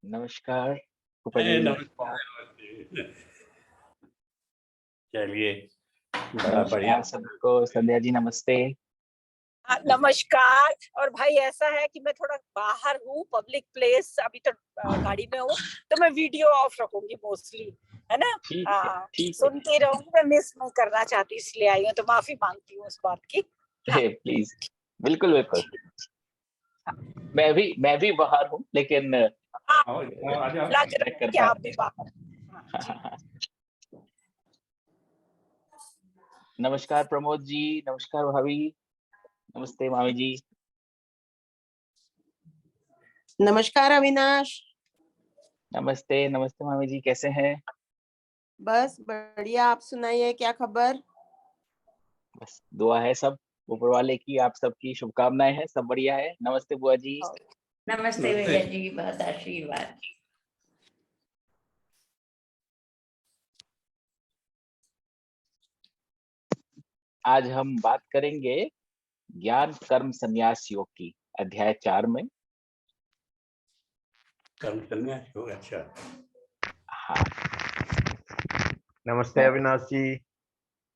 नमस्कार फूफा जी। नमस्कार, नमस्ते। चलिए, बड़ा बढ़िया। नमस्कार सबको। संध्या जी नमस्ते। नमस्कार। और भाई ऐसा है कि मैं थोड़ा बाहर हूँ, पब्लिक प्लेस अभी तो गाड़ी में हूँ, तो मैं वीडियो ऑफ रखूंगी मोस्टली, है ना। ठीक है, ठीक है। सुनती रहूंगी, मैं मिस नहीं करना चाहती, इसलिए आई हूँ, तो माफी मांगती हूँ उस बात की। हाँ, प्लीज, बिल्कुल बिल्कुल। मैं भी बाहर हूँ, लेकिन हाँ, आ जाओ। लग रहा मैं है कि करता। आप भी बाहर। हाँ, जी। नमस्कार प्रमोद जी, नमस्कार भाभी, नमस्ते मामी जी। नमस्कार अविनाश। नमस्ते नमस्ते मामी जी, कैसे हैं? बस बढ़िया, आप सुनाइए, क्या खबर? बस दुआ है सब ऊपर वाले की, आप सबकी शुभकामनाएं हैं, सब बढ़िया है। नमस्ते बुआ जी। नमस्ते भैया जी, बहुत आशीर्वाद। आज हम बात करेंगे ज्ञान कर्म संन्यास योग की, अध्याय 4 में। कर्म संन्यास योग, अच्छा। हाँ, नमस्ते अविनाश जी।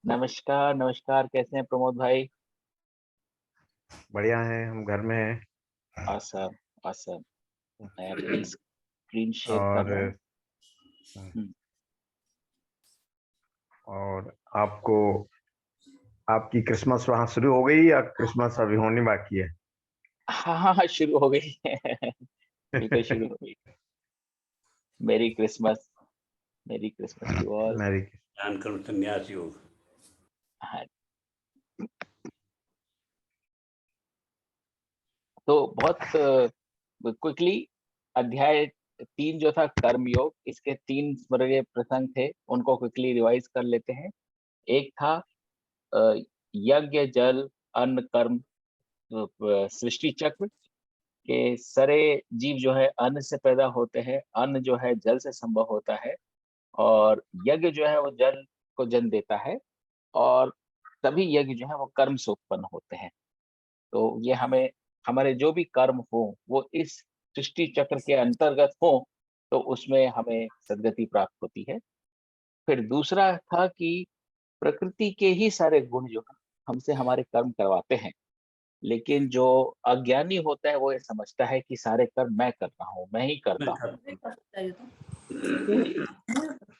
नमस्कार नमस्कार, कैसे हैं प्रमोद भाई? बढ़िया हैं, हम घर में हैं। awesome, awesome। मैं अपनी स्क्रीन शेयर कर और रहा हूँ। और आपको आपकी क्रिसमस वहाँ शुरू हो गई या क्रिसमस अभी होनी बाकी है? हाँ हाँ हाँ, शुरू हो गई। बिल्कुल शुरू हो गई। मेरी क्रिसमस, मेरी क्रिसमस टू ऑल। मेरी ज्ञान कर्म संन्यास योग। हाँ, तो बहुत क्विकली अध्याय 3 जो था कर्म योग, इसके 3 स्मरणीय प्रसंग थे, उनको क्विकली रिवाइज कर लेते हैं। एक था अ, यज्ञ जल अन्न कर्म सृष्टि चक्र के सारे जीव जो है अन्न से पैदा होते हैं, अन्न जो है जल से संभव होता है, और यज्ञ जो है वो जल को जन्म देता है, और सभी यज्ञ जो है वो कर्म से उत्पन्न होते हैं। तो ये हमें, हमारे जो भी कर्म हो वो इस सृष्टि चक्र के अंतर्गत हो, तो उसमें हमें सदगति प्राप्त होती है। फिर दूसरा था कि प्रकृति के ही सारे गुण जो हैं हमसे हमारे कर्म करवाते हैं, लेकिन जो अज्ञानी होता है वो ये समझता है कि सारे कर्म मैं कर रहा हूँ, मैं ही करता हूँ।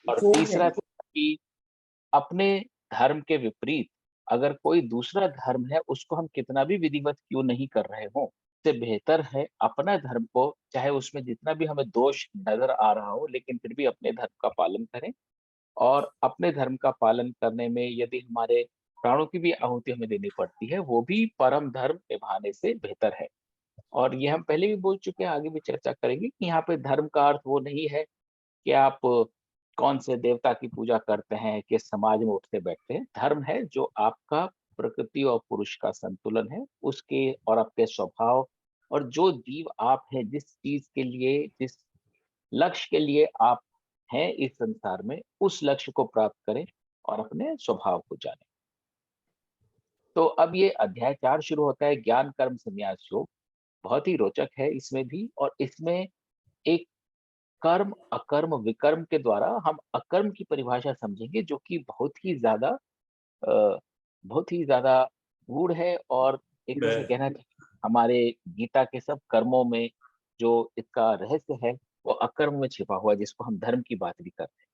और तीसरा था कि अपने धर्म के विपरीत अगर कोई दूसरा धर्म है, उसको हम कितना भी विधिवत क्यों नहीं कर रहे हो, इससे बेहतर है अपना धर्म को, चाहे उसमें जितना भी हमें दोष नजर आ रहा हो, लेकिन फिर भी अपने धर्म का पालन करें। और अपने धर्म का पालन करने में यदि हमारे प्राणों की भी आहुति हमें देनी पड़ती है, वो भी परम धर्म निभाने से बेहतर है। और ये हम पहले भी बोल चुके हैं, आगे भी चर्चा करेंगे कि यहाँ पे धर्म का अर्थ वो नहीं है कि आप कौन से देवता की पूजा करते हैं, किस समाज में उठते बैठते हैं। धर्म है जो आपका प्रकृति और पुरुष का संतुलन है, उसके और आपके स्वभाव, और जो जीव आप हैं, जिस चीज के लिए, जिस लक्ष्य के लिए आप हैं इस संसार में, उस लक्ष्य को प्राप्त करें और अपने स्वभाव को जानें। तो अब ये अध्याय 4 शुरू होता है, ज्ञान कर्म संन्यास योग। बहुत ही रोचक है इसमें भी, और इसमें एक कर्म अकर्म विकर्म के द्वारा हम अकर्म की परिभाषा समझेंगे, जो कि बहुत ही ज्यादा गूढ़ है। और एक तरह से कहना चाहिए हमारे गीता के सब कर्मों में जो इसका रहस्य है, वो अकर्म में छिपा हुआ है, जिसको हम धर्म की बात भी करते हैं।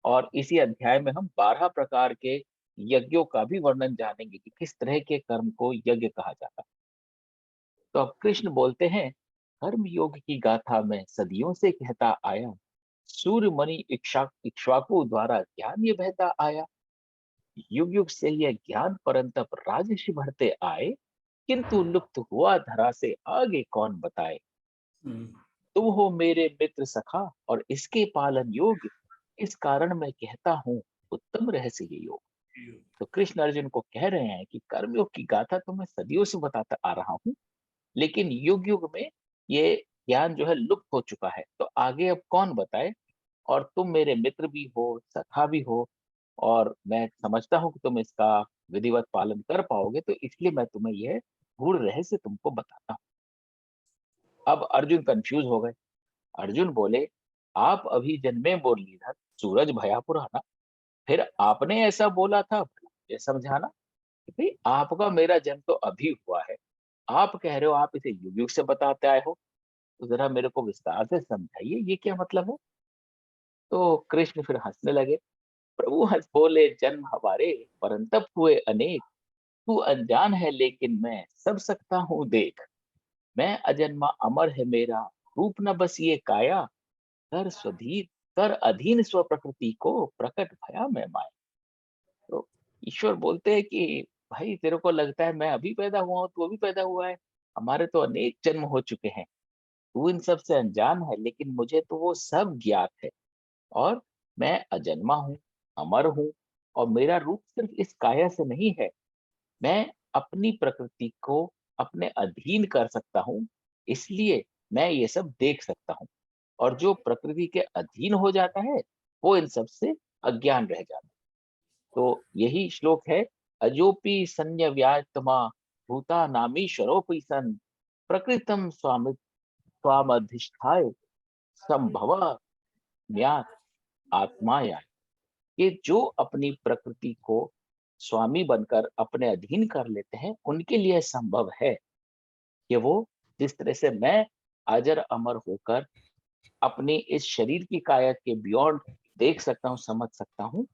और इसी अध्याय में हम 12 प्रकार के यज्ञों का भी वर्णन जानेंगे कि किस तरह के कर्म को यज्ञ कहा जाता है। तो अब कृष्ण बोलते हैं, कर्म योग की गाथा में सदियों से कहता आया, सूर्य मणि इक्ष्वाकु द्वारा ज्ञान ये बहता आया। युग युग से यह ज्ञान परंतप राजर्षि बढ़ते आए, किंतु लुप्त हुआ धरा से आगे कौन बताए। तुम हो मेरे मित्र सखा और इसके पालन योग, इस कारण मैं कहता हूँ उत्तम रहस्य ये योग। तो कृष्ण अर्जुन को कह रहे हैं कि कर्मयोग की गाथा तो मैं सदियों से बताता आ रहा हूँ, लेकिन युग युग में ये ज्ञान जो है लुप्त हो चुका है, तो आगे अब कौन बताए। और तुम मेरे मित्र भी हो, सखा भी हो, और मैं समझता हूँ कि तुम इसका विधिवत पालन कर पाओगे, तो इसलिए मैं तुम्हें यह गूढ़ रहस्य तुमको बताता हूँ। अब अर्जुन कंफ्यूज हो गए अर्जुन बोले, आप अभी जन्मे मुरलीधर, सूरज भया पुराना। फिर आपने ऐसा बोला था, मुझे समझाना कि भाई आपका मेरा जन्म तो अभी हुआ है, आप कह रहे हो आप इसे युग युग से बताते आए हो, तो जरा मेरे को विस्तार से समझाइए ये क्या मतलब है। तो कृष्ण फिर हंसने लगे। प्रभु हंस बोले, जन्म हमारे परंतप हुए अनेक, तू अनजान है लेकिन मैं सब सकता हूँ देख। मैं अजन्मा अमर है मेरा रूप, न बस ये काया, कर स्वधीन कर अधीन स्व प्रकृति को, प्रकट भया मैं माया। तो ईश्वर बोलते हैं कि भाई तेरे को लगता है मैं अभी पैदा हुआ हूँ, तू अभी पैदा हुआ है, हमारे तो अनेक जन्म हो चुके हैं, तू इन सब से अनजान है लेकिन मुझे तो वो सब ज्ञात है। और मैं अजन्मा हूँ, अमर हूँ, और मेरा रूप सिर्फ इस काया से नहीं है। मैं अपनी प्रकृति को अपने अधीन कर सकता हूँ, इसलिए मैं ये सब देख सकता हूँ। और जो प्रकृति के अधीन हो जाता है वो इन सब से अज्ञान रह जाता है। तो यही श्लोक है, अजोपि संय व्यात्मा भूता नामीश्वरोपि सन, प्रकृतम स्वामधिष्ठाय संभव ज्ञात आत्माया। ये जो अपनी प्रकृति को स्वामी बनकर अपने अधीन कर लेते हैं, उनके लिए संभव है कि वो जिस तरह से मैं अजर अमर होकर अपनी इस शरीर की काया के बियॉन्ड देख सकता हूँ, समझ सकता हूँ,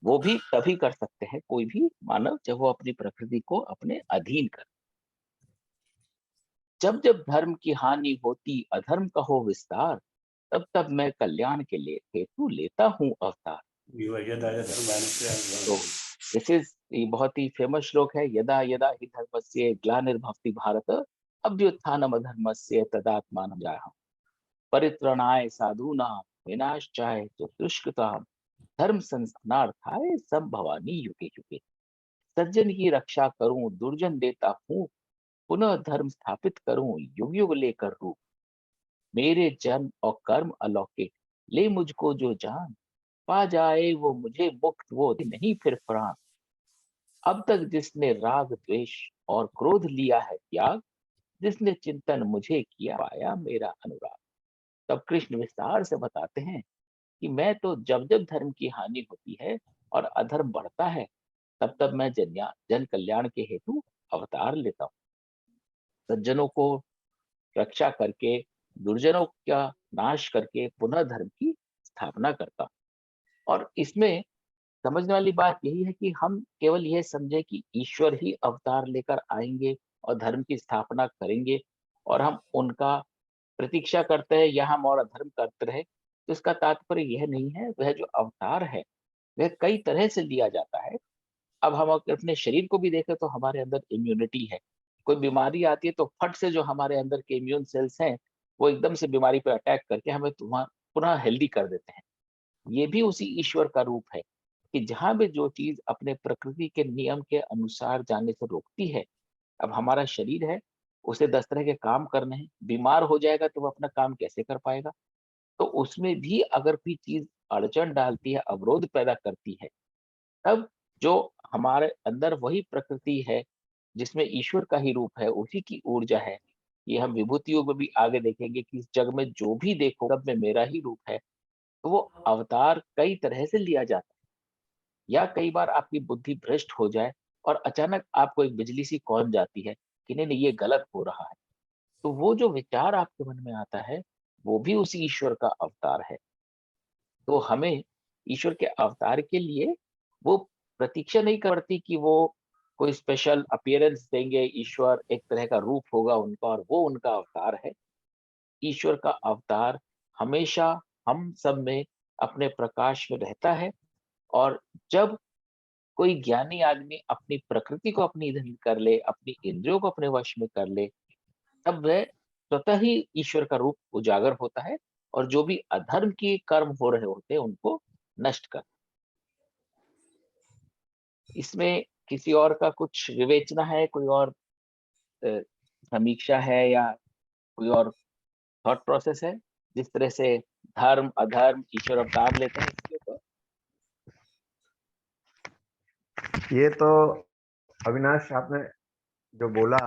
वो भी तभी कर सकते हैं कोई भी मानव जब वो अपनी प्रकृति को अपने अधीन कर। जब जब धर्म की हानि होती अधर्म का हो विस्तार, तब तब मैं कल्याण के लिए हेतु लेता हूँ अवतार। यदा तो दिस इज ये बहुत ही फेमस श्लोक है, यदा यदा हि धर्मस्य ग्लानिर्भवति भारत, अभ्युत्थानम अधर्मस्य तदात्मानं जायः। परित्रणाय साधूनां विनाशाय च दुष्कृतां, धर्म संस्थानार्थाय संभवामि युगे युगे। सज्जन की रक्षा करूं दुर्जन देता हूँ, पुनः धर्म स्थापित करूं युग युग लेकर रूप। मेरे जन्म और कर्म अलौकिक, ले मुझको जो जान, पा जाए वो मुझे मुक्त, वो नहीं फिर प्राण। अब तक जिसने राग द्वेष और क्रोध लिया है त्याग, जिसने चिंतन मुझे किया पाया मेरा अनुराग। तब कृष्ण विस्तार से बताते हैं कि मैं तो जब जब धर्म की हानि होती है और अधर्म बढ़ता है, तब तब मैं जन कल्याण के हेतु अवतार लेता हूँ। सज्जनों को रक्षा करके, दुर्जनों का नाश करके पुनः धर्म की स्थापना करता हूँ। और इसमें समझने वाली बात यही है कि हम केवल यह समझे कि ईश्वर ही अवतार लेकर आएंगे और धर्म की स्थापना करेंगे, और हम उनका प्रतीक्षा करते हैं या हम और अधर्म करते रहे, तो इसका तात्पर्य यह नहीं है। वह जो अवतार है वह कई तरह से लिया जाता है। अब हम अगर अपने शरीर को भी देखें तो हमारे अंदर इम्यूनिटी है, कोई बीमारी आती है तो फट से जो हमारे अंदर के इम्यून सेल्स हैं वो एकदम से बीमारी पर अटैक करके हमें पुनः हेल्दी कर देते हैं। ये भी उसी ईश्वर का रूप है कि जहां भी जो चीज अपने प्रकृति के नियम के अनुसार जाने से रोकती है, अब हमारा शरीर है, उसे 10 तरह के काम करने हैं, बीमार हो जाएगा तो वो अपना काम कैसे कर पाएगा। तो उसमें भी अगर कोई चीज अड़चन डालती है, अवरोध पैदा करती है, तब जो हमारे अंदर वही प्रकृति है जिसमें ईश्वर का ही रूप है, उसी की ऊर्जा है। ये हम विभूति योग में भी आगे देखेंगे कि इस जग में जो भी देखो सब में मेरा ही रूप है। तो वो अवतार कई तरह से लिया जाता है। या कई बार आपकी बुद्धि भ्रष्ट हो जाए और अचानक आपको एक बिजली सी कौन जाती है कि नहीं नहीं ये गलत हो रहा है, तो वो जो विचार आपके मन में आता है वो भी उसी ईश्वर का अवतार है। तो हमें ईश्वर के अवतार के लिए वो प्रतीक्षा नहीं करती कि वो कोई स्पेशल अपीयरेंस देंगे, ईश्वर एक तरह का रूप होगा उनका और वो उनका अवतार है। ईश्वर का अवतार हमेशा हम सब में अपने प्रकाश में रहता है। और जब कोई ज्ञानी आदमी अपनी प्रकृति को अपनी अधीन कर ले, अपनी इंद्रियों को अपने वश में कर ले, तब वह स्वतः ही ईश्वर का रूप उजागर होता है और जो भी अधर्म के कर्म हो रहे होते हैं उनको नष्ट कर। इसमें किसी और का कुछ विवेचना है, कोई और अ, समीक्षा है या कोई और थॉट प्रोसेस है जिस तरह से धर्म अधर्म ईश्वर अवतार लेते हैं इसके ऊपर? ये तो अविनाश आपने जो बोला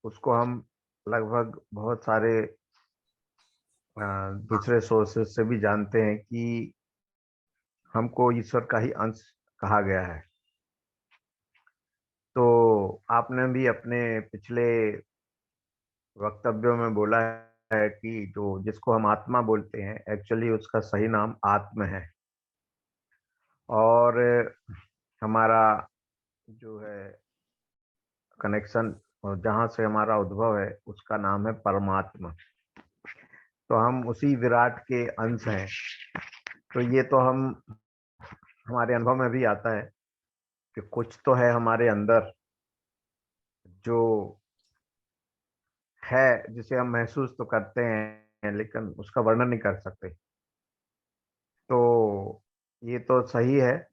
उसको हम लगभग बहुत सारे दूसरे सोर्सेस से भी जानते हैं कि हमको ईश्वर का ही अंश कहा गया है। तो आपने भी अपने पिछले वक्तव्यों में बोला है कि जो जिसको हम आत्मा बोलते हैं, एक्चुअली उसका सही नाम आत्म है। और हमारा जो है कनेक्शन, और जहाँ से हमारा उद्भव है, उसका नाम है परमात्मा। तो हम उसी विराट के अंश हैं। तो ये तो हम हमारे अनुभव में भी आता है कि कुछ तो है हमारे अंदर जो है, जिसे हम महसूस तो करते हैं लेकिन उसका वर्णन नहीं कर सकते। तो ये तो सही है।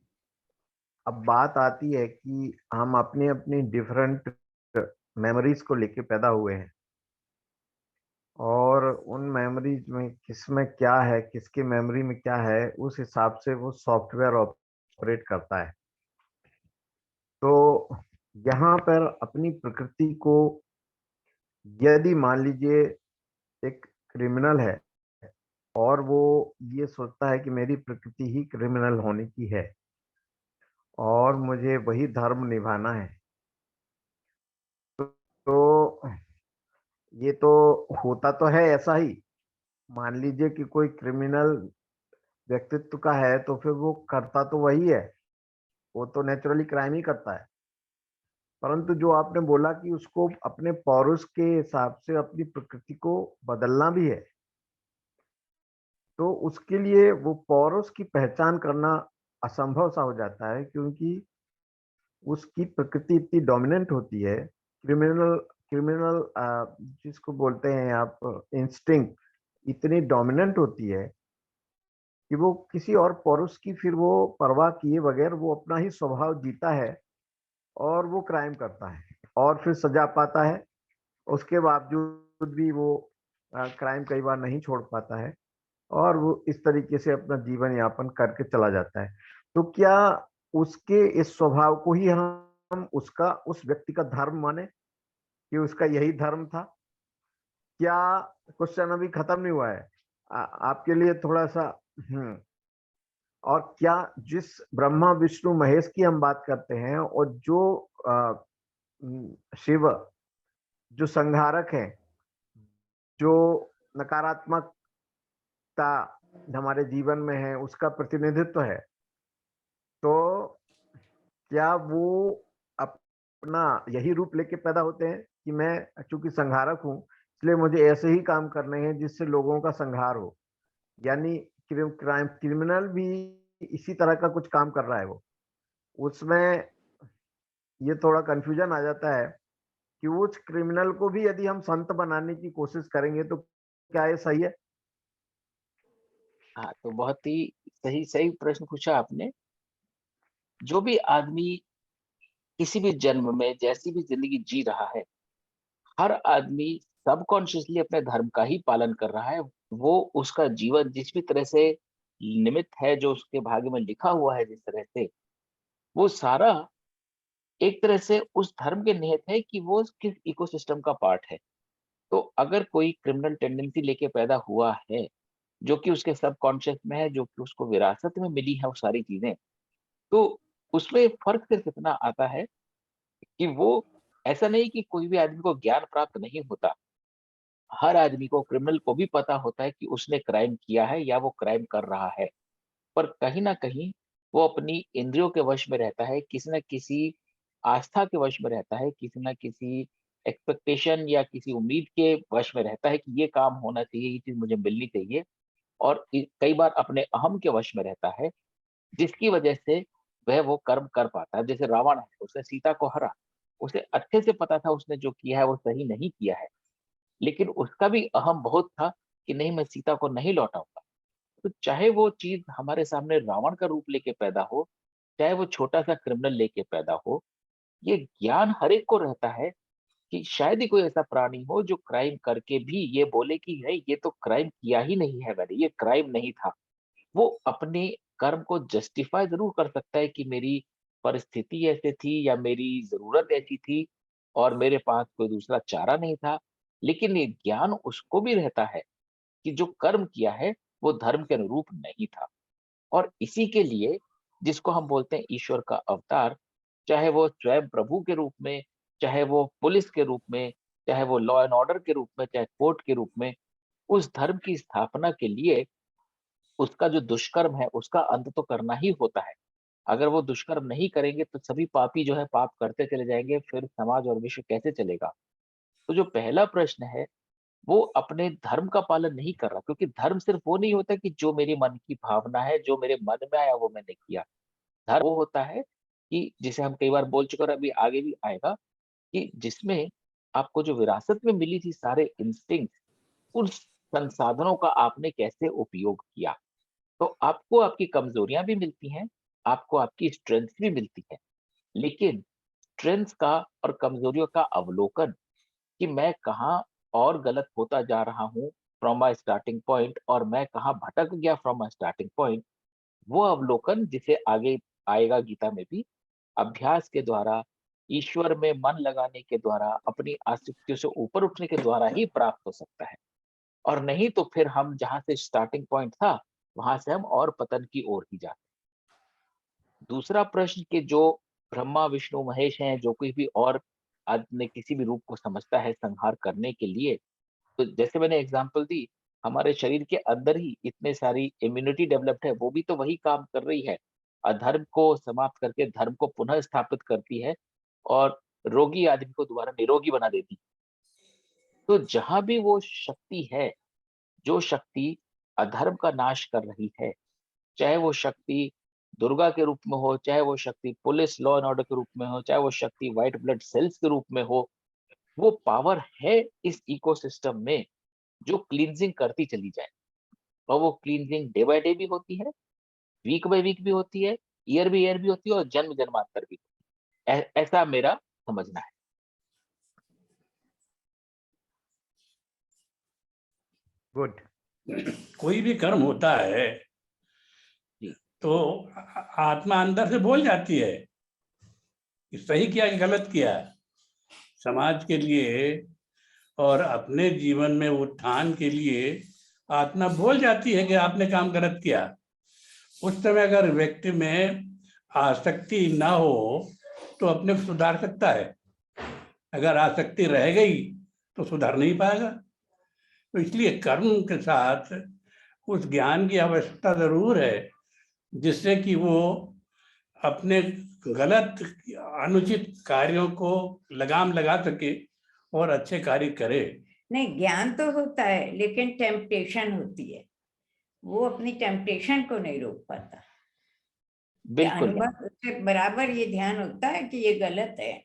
अब बात आती है कि हम अपनी अपनी डिफरेंट मेमोरीज को लेके पैदा हुए हैं, और उन मेमोरीज में किसमें क्या है, किसकी मेमोरी में क्या है, उस हिसाब से वो सॉफ्टवेयर ऑपरेट करता है। तो यहाँ पर अपनी प्रकृति को, यदि मान लीजिए एक क्रिमिनल है और वो ये सोचता है कि मेरी प्रकृति ही क्रिमिनल होने की है और मुझे वही धर्म निभाना है, तो ये तो होता तो है ऐसा ही। मान लीजिए कि कोई क्रिमिनल व्यक्तित्व का है तो फिर वो करता तो वही है, वो तो नेचुरली क्राइम ही करता है। परंतु जो आपने बोला कि उसको अपने पौरुष के हिसाब से अपनी प्रकृति को बदलना भी है, तो उसके लिए वो पौरुष की पहचान करना असंभव सा हो जाता है, क्योंकि उसकी प्रकृति इतनी डोमिनेंट होती है। क्रिमिनल क्रिमिनल जिसको बोलते हैं आप इंस्टिंक्ट, इतनी डोमिनेंट होती है कि वो किसी और पौरुष की फिर वो परवाह किए बगैर वो अपना ही स्वभाव जीता है और वो क्राइम करता है और फिर सजा पाता है। उसके बावजूद भी वो क्राइम कई बार नहीं छोड़ पाता है और वो इस तरीके से अपना जीवन यापन करके चला जाता है। तो क्या उसके इस स्वभाव को ही हम उसका, उस व्यक्ति का धर्म माने कि उसका यही धर्म था? क्या क्वेश्चन अभी खत्म नहीं हुआ है? आपके लिए थोड़ा सा। और क्या जिस ब्रह्मा विष्णु महेश की हम बात करते हैं, और जो शिव जो संहारक है, जो नकारात्मकता हमारे जीवन में है, उसका प्रतिनिधित्व है, तो क्या वो अपना यही रूप लेके पैदा होते हैं कि मैं चूंकि संहारक हूं इसलिए मुझे ऐसे ही काम करने हैं जिससे लोगों का संहार हो? यानी क्रिमिनल भी इसी तरह का कुछ काम कर रहा है। वो उसमें ये थोड़ा कंफ्यूजन आ जाता है कि उस क्रिमिनल को भी यदि हम संत बनाने की कोशिश करेंगे तो क्या ये सही है? हाँ, तो बहुत ही सही सही प्रश्न पूछा आपने। जो भी आदमी किसी भी जन्म में जैसी भी जिंदगी जी रहा है, हर आदमी सबकॉन्शियसली अपने धर्म का ही पालन कर रहा है। वो उसका जीवन जिस भी तरह से निमित्त है, जो उसके भाग्य में लिखा हुआ है जिस तरह से, वो सारा एक तरह से उस धर्म के निहित है कि वो किस इकोसिस्टम का पार्ट है। तो अगर कोई क्रिमिनल टेंडेंसी लेके पैदा हुआ है, जो कि उसके सबकॉन्शियस में है, जो कि उसको विरासत में मिली है वो सारी चीजें, तो उसमें फर्क सिर्फ इतना आता है कि वो, ऐसा नहीं कि कोई भी आदमी को ज्ञान प्राप्त नहीं होता। हर आदमी को, क्रिमिनल को भी पता होता है कि उसने क्राइम किया है या वो क्राइम कर रहा है, पर कहीं ना कहीं वो अपनी इंद्रियों के वश में रहता है, किसी न किसी आस्था के वश में रहता है, किसी न किसी एक्सपेक्टेशन या किसी उम्मीद के वश में रहता है कि ये काम होना चाहिए, ये चीज मुझे मिलनी चाहिए। और कई बार अपने अहम के वश में रहता है, जिसकी वजह से वह वो कर्म कर पाता है। जैसे रावण है, उसने सीता को हरा, उसे अच्छे से पता था उसने जो किया है वो सही नहीं किया है, लेकिन उसका भी अहम बहुत था कि नहीं, मैं सीता को नहीं लौटाऊंगा। तो चाहे वो चीज हमारे सामने रावण का रूप लेके पैदा हो, चाहे वो छोटा सा क्रिमिनल लेके पैदा हो, ये ज्ञान हर एक को रहता है कि शायद ही कोई ऐसा प्राणी हो जो क्राइम करके भी ये बोले कि नहीं, ये तो क्राइम किया ही नहीं है मैंने, ये क्राइम नहीं था। वो अपने कर्म को जस्टिफाई जरूर कर सकता है कि मेरी परिस्थिति ऐसे थी या मेरी जरूरत ऐसी थी और मेरे पास कोई दूसरा चारा नहीं था, लेकिन ये ज्ञान उसको भी रहता है कि जो कर्म किया है वो धर्म के अनुरूप नहीं था। और इसी के लिए जिसको हम बोलते हैं ईश्वर का अवतार, चाहे वो स्वयं प्रभु के रूप में, चाहे वो पुलिस के रूप में, चाहे वो लॉ एंड ऑर्डर के रूप में, चाहे कोर्ट के रूप में, उस धर्म की स्थापना के लिए उसका जो दुष्कर्म है उसका अंत तो करना ही होता है। अगर वो दुष्कर्म नहीं करेंगे तो सभी पापी जो है पाप करते चले जाएंगे, फिर समाज और विश्व कैसे चलेगा। तो जो पहला प्रश्न है वो अपने धर्म का पालन नहीं कर रहा, क्योंकि धर्म सिर्फ वो नहीं होता कि जो मेरे मन की भावना है, जो मेरे मन में आया वो मैंने किया। धर्म वो होता है कि जिसे हम कई बार बोल चुके और अभी आगे भी आएगा, कि जिसमें आपको जो विरासत में मिली थी सारे इंस्टिंक्ट, उन संसाधनों का आपने कैसे उपयोग किया। तो आपको आपकी कमजोरियां भी मिलती हैं, आपको आपकी स्ट्रेंथ भी मिलती है, लेकिन स्ट्रेंथ का और कमजोरियों का अवलोकन कि मैं कहाँ और गलत होता जा रहा हूँ फ्रॉम माई स्टार्टिंग पॉइंट, और मैं कहाँ भटक गया फ्रॉम माई स्टार्टिंग पॉइंट, वो अवलोकन जिसे आगे आएगा गीता में भी, अभ्यास के द्वारा, ईश्वर में मन लगाने के द्वारा, अपनी आसक्तियों से ऊपर उठने के द्वारा ही प्राप्त हो सकता है। और नहीं तो फिर हम जहां से स्टार्टिंग पॉइंट था वहां से हम और पतन की ओर ही जाते। दूसरा प्रश्न कि जो ब्रह्मा विष्णु महेश हैं, जो कोई भी और आदमी किसी भी रूप को समझता है संहार करने के लिए, तो जैसे मैंने एग्जांपल दी, हमारे शरीर के अंदर ही इतने सारी इम्यूनिटी डेवलप्ड है, वो भी तो वही काम कर रही है। अधर्म को समाप्त करके धर्म को पुनः स्थापित करती है और रोगी आदमी को दोबारा निरोगी बना देती है। तो जहां भी वो शक्ति है, जो शक्ति अधर्म का नाश कर रही है, चाहे वो शक्ति दुर्गा के रूप में हो, चाहे वो शक्ति पुलिस लॉ एंड ऑर्डर के रूप में हो, चाहे वो शक्ति व्हाइट ब्लड सेल्स के रूप में हो, वो पावर है इस इकोसिस्टम में जो क्लींजिंग करती चली जाए। और वो क्लींजिंग डे बाय डे भी होती है, वीक बाय वीक भी होती है, ईयर बाय ईयर भी होती है, और जन्म जन्मांतर भी। ऐसा मेरा समझना है। गुड। कोई भी कर्म होता है जी। तो आत्मा अंदर से बोल जाती है कि सही किया कि गलत किया। समाज के लिए और अपने जीवन में उत्थान के लिए आत्मा बोल जाती है कि आपने काम गलत किया। उस समय अगर व्यक्ति में आसक्ति ना हो तो अपने को सुधार सकता है। अगर आसक्ति रह गई तो सुधार नहीं पाएगा। तो इसलिए कर्म के साथ उस ज्ञान की आवश्यकता जरूर है जिससे कि वो अपने गलत अनुचित कार्यों को लगाम लगा सके और अच्छे कार्य करे। नहीं, ज्ञान तो होता है लेकिन टेम्पटेशन होती है, वो अपनी टेम्पटेशन को नहीं रोक पाता। बिल्कुल। अनुभव उससे बराबर ये ध्यान होता है कि ये गलत है,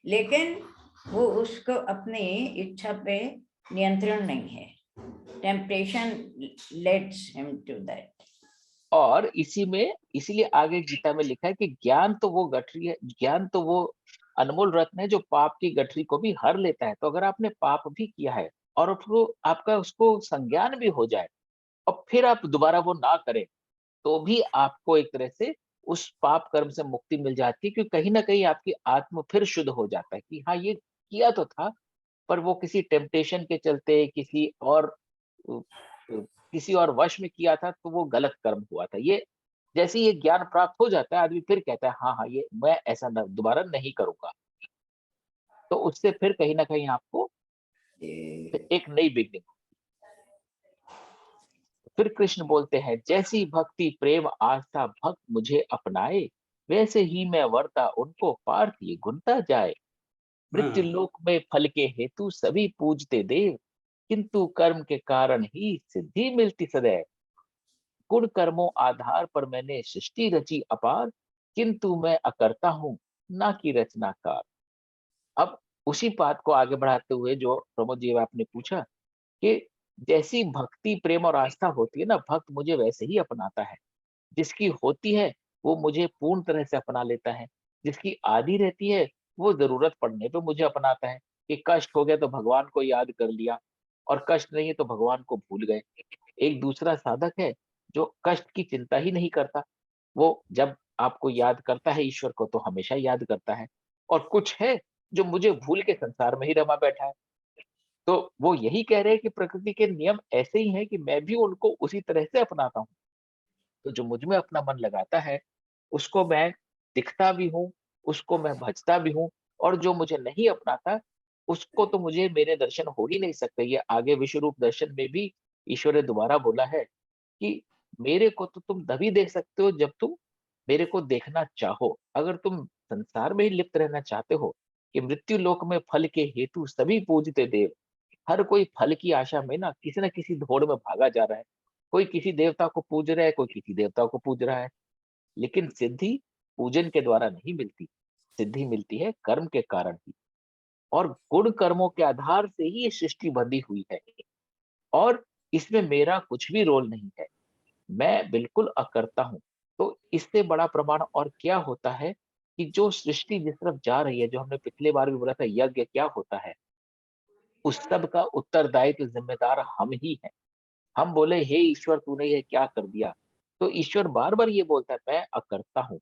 लेकिन वो उसको अपनी इच्छा पे नियंत्रण नहीं है। Temptation lets him to that. और इसी में इसीलिए आगे गीता में लिखा है कि ज्ञान तो वो गठरी है, ज्ञान तो वो अनमोल रत्न है जो पाप की गठरी को भी हर लेता है। तो अगर आपने पाप भी किया है और उसको आपका उसको संज्ञान भी हो जाए और फिर आप दोबारा वो ना करें, तो भी आपको एक तरह से उस पाप कर्म से मुक्ति मिल जाती है, क्योंकि कहीं ना कहीं आपकी आत्मा फिर शुद्ध हो जाता है कि हाँ ये किया तो था, पर वो किसी टेम्पटेशन के चलते अ, किसी और वश में किया था, तो वो गलत कर्म हुआ था। ये जैसे ये ज्ञान प्राप्त हो जाता है, आदमी फिर कहता है हाँ हाँ ये मैं ऐसा दोबारा नहीं करूंगा। तो उससे फिर कहीं ना कहीं आपको एक नई बिगनिंग। फिर कृष्ण बोलते हैं, जैसी भक्ति प्रेम आस्था भक्त मुझे अपनाए, वैसे ही मैं वर्ता उनको पार्थ ये गुनता जाए। मृत्यु लोक में फल के हेतु सभी पूजते देव, किंतु कर्म के कारण ही सिद्धि मिलती सदैव। गुण कर्मों आधार पर मैंने सृष्टि रची अपार, किंतु मैं अकर्ता हूँ ना कि रचनाकार। अब उसी बात को आगे बढ़ाते हुए जो प्रमोद जी आपने पूछा कि जैसी भक्ति प्रेम और आस्था होती है ना, भक्त मुझे वैसे ही अपनाता है। जिसकी होती है वो मुझे पूर्ण तरह से अपना लेता है, जिसकी आधी रहती है वो जरूरत पड़ने पे मुझे अपनाता है। कि कष्ट हो गया तो भगवान को याद कर लिया, और कष्ट नहीं है तो भगवान को भूल गए। एक दूसरा साधक है जो कष्ट की चिंता ही नहीं करता, वो जब आपको याद करता है ईश्वर को तो हमेशा याद करता है। और कुछ है जो मुझे भूल के संसार में ही रमा बैठा है। तो वो यही कह रहे हैं कि प्रकृति के नियम ऐसे ही हैं कि मैं भी उनको उसी तरह से अपनाता हूँ। तो जो मुझ में अपना मन लगाता है, उसको मैं दिखता भी हूँ, उसको मैं भजता भी हूँ, और जो मुझे नहीं अपनाता, उसको तो मुझे मेरे दर्शन हो ही नहीं सकते। ये आगे विश्व रूप दर्शन में भी ईश्वर ने दोबारा बोला है कि मेरे को तो तुम तभी देख सकते हो जब तुम मेरे को देखना चाहो। अगर तुम संसार में ही लिप्त रहना चाहते हो कि मृत्यु लोक में फल के हेतु सभी पूजते देव, हर कोई फल की आशा में ना किसी न किसी दौड़ में भागा जा रहा है। कोई किसी देवता को पूज रहा है, कोई किसी देवता को पूज रहा है। लेकिन सिद्धि पूजन के द्वारा नहीं मिलती, सिद्धि मिलती है कर्म के कारण ही। और गुण कर्मों के आधार से ही ये सृष्टि बंधी हुई है, और इसमें मेरा कुछ भी रोल नहीं है। मैं बिल्कुल अकर्ता हूँ। तो इससे बड़ा प्रमाण और क्या होता है कि जो सृष्टि जिस तरफ जा रही है, जो हमने पिछले बार भी बोला था, यज्ञ क्या होता है, उस सब का उत्तरदायित्व जिम्मेदार हम ही हैं। हम बोले हे ईश्वर तूने ये क्या कर दिया, तो ईश्वर बार बार ये बोलता है मैं अकर्ता हूँ।